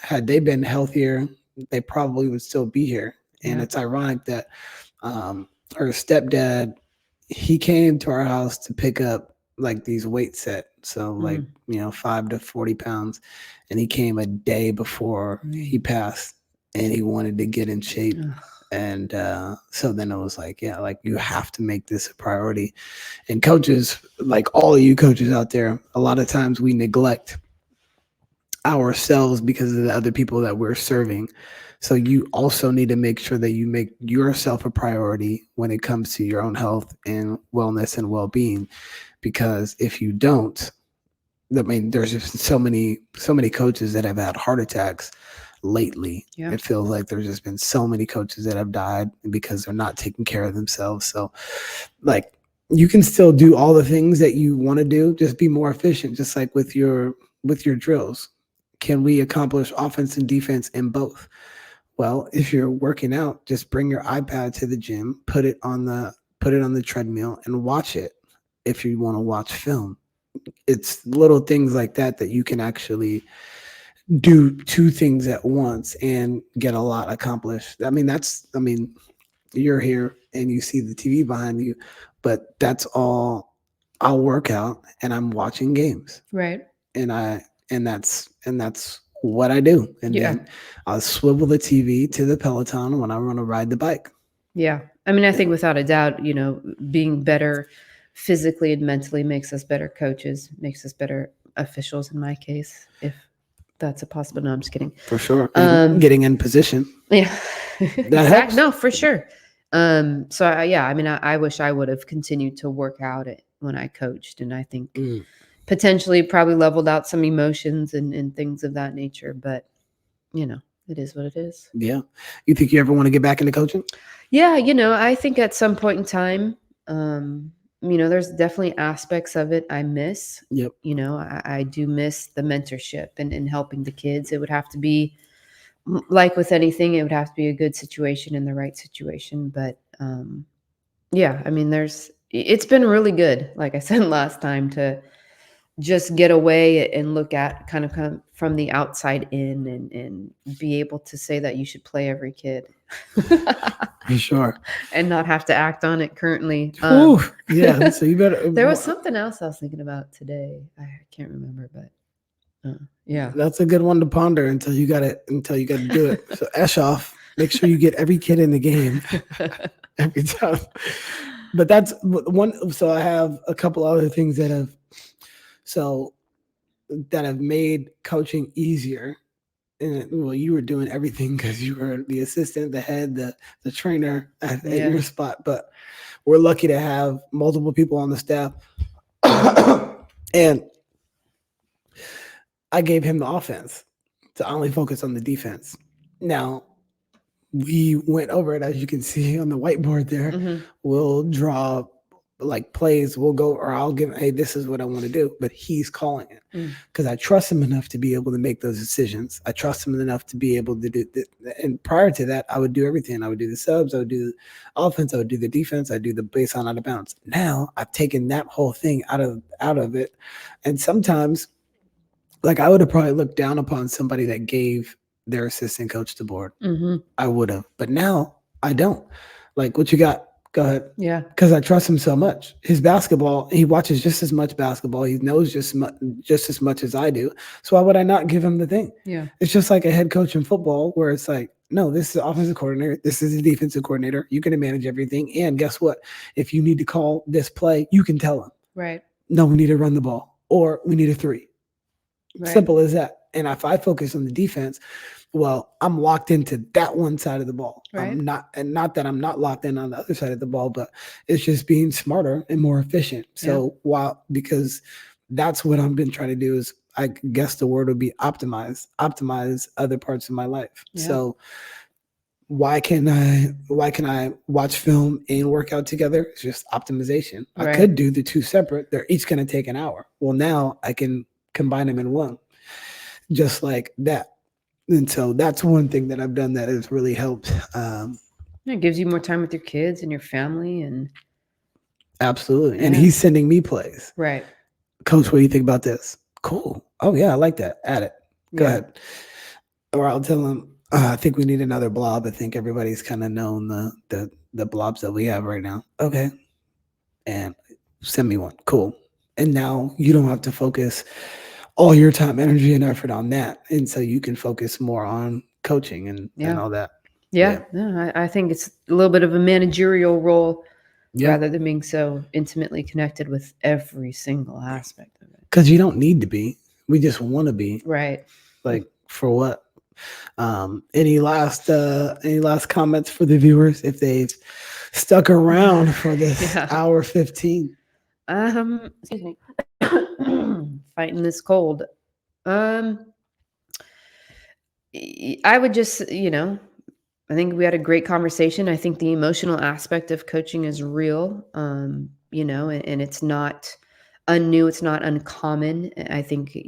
had they been healthier, they probably would still be here. And Yeah. it's ironic that her stepdad, he came to our house to pick up like these weight set, so like 5 to 40 pounds, and he came a day before he passed, and he wanted to get in shape. Ugh. And so then it was like, yeah, like you have to make this a priority. And coaches, like all of you coaches out there, a lot of times we neglect ourselves because of the other people that we're serving. So you also need to make sure that you make yourself a priority when it comes to your own health and wellness and well-being. Because if you don't, I mean, there's just so many coaches that have had heart attacks lately. Yeah. It feels like there's just been so many coaches that have died because they're not taking care of themselves. So like, you can still do all the things that you want to do, just be more efficient, just like with your drills. Can we accomplish offense and defense in both? Well, if you're working out, just bring your iPad to the gym, put it on the treadmill and watch it. If you want to watch film, it's little things like that you can actually do 2 things at once and get a lot accomplished. I mean, you're here and you see the TV behind you, but that's all. I'll work out and I'm watching games. Right. And that's what I do. And then I'll swivel the TV to the Peloton when I want to ride the bike. Yeah. I mean, I think without a doubt, being better physically and mentally makes us better coaches, makes us better officials in my case, if that's a possible. No, I'm just kidding. For sure. Getting in position. Yeah. That helps. No, for sure. So I mean, I wish I would have continued to work out when I coached, and I think potentially probably leveled out some emotions and things of that nature, but it is what it is. Yeah. You think you ever want to get back into coaching? Yeah. I think at some point in time, there's definitely aspects of it I miss. Yep. I do miss the mentorship and helping the kids. It would have to be like with anything, it would have to be a good situation in the right situation. But I mean, it's been really good, like I said last time, to just get away and look at kind of from the outside in and be able to say that you should play every kid. For sure. And not have to act on it currently. Yeah. So you better. There was something else I was thinking about today. I can't remember, but yeah. That's a good one to ponder until you got to do it. So Eshoff, make sure you get every kid in the game every time. But that's one. So I have a couple other things that have made coaching easier. And well, you were doing everything because you were the assistant, the head, the trainer at your spot. But we're lucky to have multiple people on the staff. And I gave him the offense to only focus on the defense. Now, we went over it, as you can see on the whiteboard there. Mm-hmm. We'll draw like plays. We'll go, or I'll give, hey, this is what I want to do. But he's calling it because I trust him enough to be able to make those decisions. I trust him enough to be able to do it. And prior to that, I would do everything. I would do the subs. I would do the offense. I would do the defense. I'd do the base on out of bounds. Now I've taken that whole thing out of it. And sometimes, like, I would have probably looked down upon somebody that gave their assistant coach the board. Mm-hmm. I would have, but now I don't. Like, what you got? Go ahead. Yeah. Because I trust him so much. His basketball, he watches just as much basketball. He knows just as much as I do. So why would I not give him the thing? Yeah. It's just like a head coach in football where it's like, no, this is the offensive coordinator. This is the defensive coordinator. You're going to manage everything. And guess what? If you need to call this play, you can tell him. Right. No, we need to run the ball, or we need a 3. Right. Simple as that. And if I focus on the defense, well, I'm locked into that one side of the ball. Right. I'm not, and not that I'm not locked in on the other side of the ball, but it's just being smarter and more efficient. So because that's what I've been trying to do is, I guess the word would be optimize other parts of my life. Yeah. So why can I watch film and work out together? It's just optimization. Right. I could do the two separate. They're each going to take an hour. Well, now I can combine them in one, just like that. And so that's one thing that I've done that has really helped. It gives you more time with your kids and your family. And Absolutely. And he's sending me plays. Right. Coach, what do you think about this? Cool. Oh yeah, I like that. Add it. Go ahead. Or I'll tell him, I think we need another blob. I think everybody's kind of known the blobs that we have right now. Okay. And send me one. Cool. And now you don't have to focus all your time, energy, and effort on that. And so you can focus more on coaching and all that. Yeah. No, I think it's a little bit of a managerial role rather than being so intimately connected with every single aspect of it. Because you don't need to be. We just want to be. Right. Like, for what? Any last comments for the viewers if they've stuck around for this hour 15? Excuse me. Fighting this cold. I would just, I think we had a great conversation. I think the emotional aspect of coaching is real, and it's not new. It's not uncommon. I think,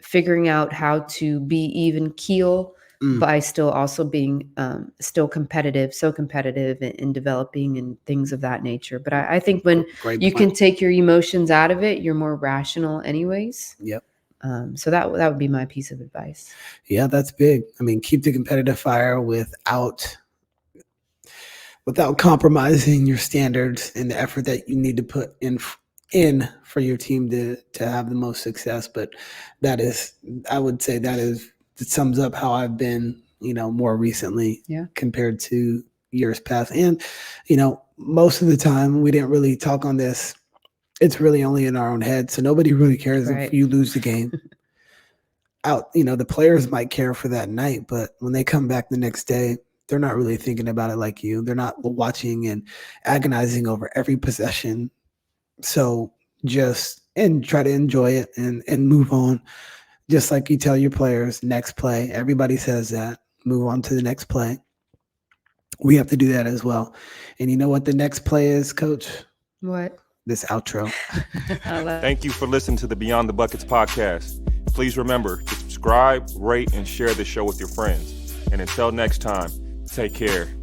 figuring out how to be even keel by still also being still competitive in developing and things of that nature. But I think when you can take your emotions out of it, you're more rational anyways. Yep. So that would be my piece of advice. Yeah, that's big. I mean, keep the competitive fire without compromising your standards and the effort that you need to put in for your team to have the most success. But I would say it sums up how I've been, more recently compared to years past. And, most of the time we didn't really talk on this. It's really only in our own head. So nobody really cares if you lose the game. The players might care for that night, but when they come back the next day, they're not really thinking about it like you. They're not watching and agonizing over every possession. So try to enjoy it and move on. Just like you tell your players, next play. Everybody says that. Move on to the next play. We have to do that as well. And you know what the next play is, Coach? What? This outro. Thank you for listening to the Beyond the Buckets podcast. Please remember to subscribe, rate, and share the show with your friends. And until next time, take care.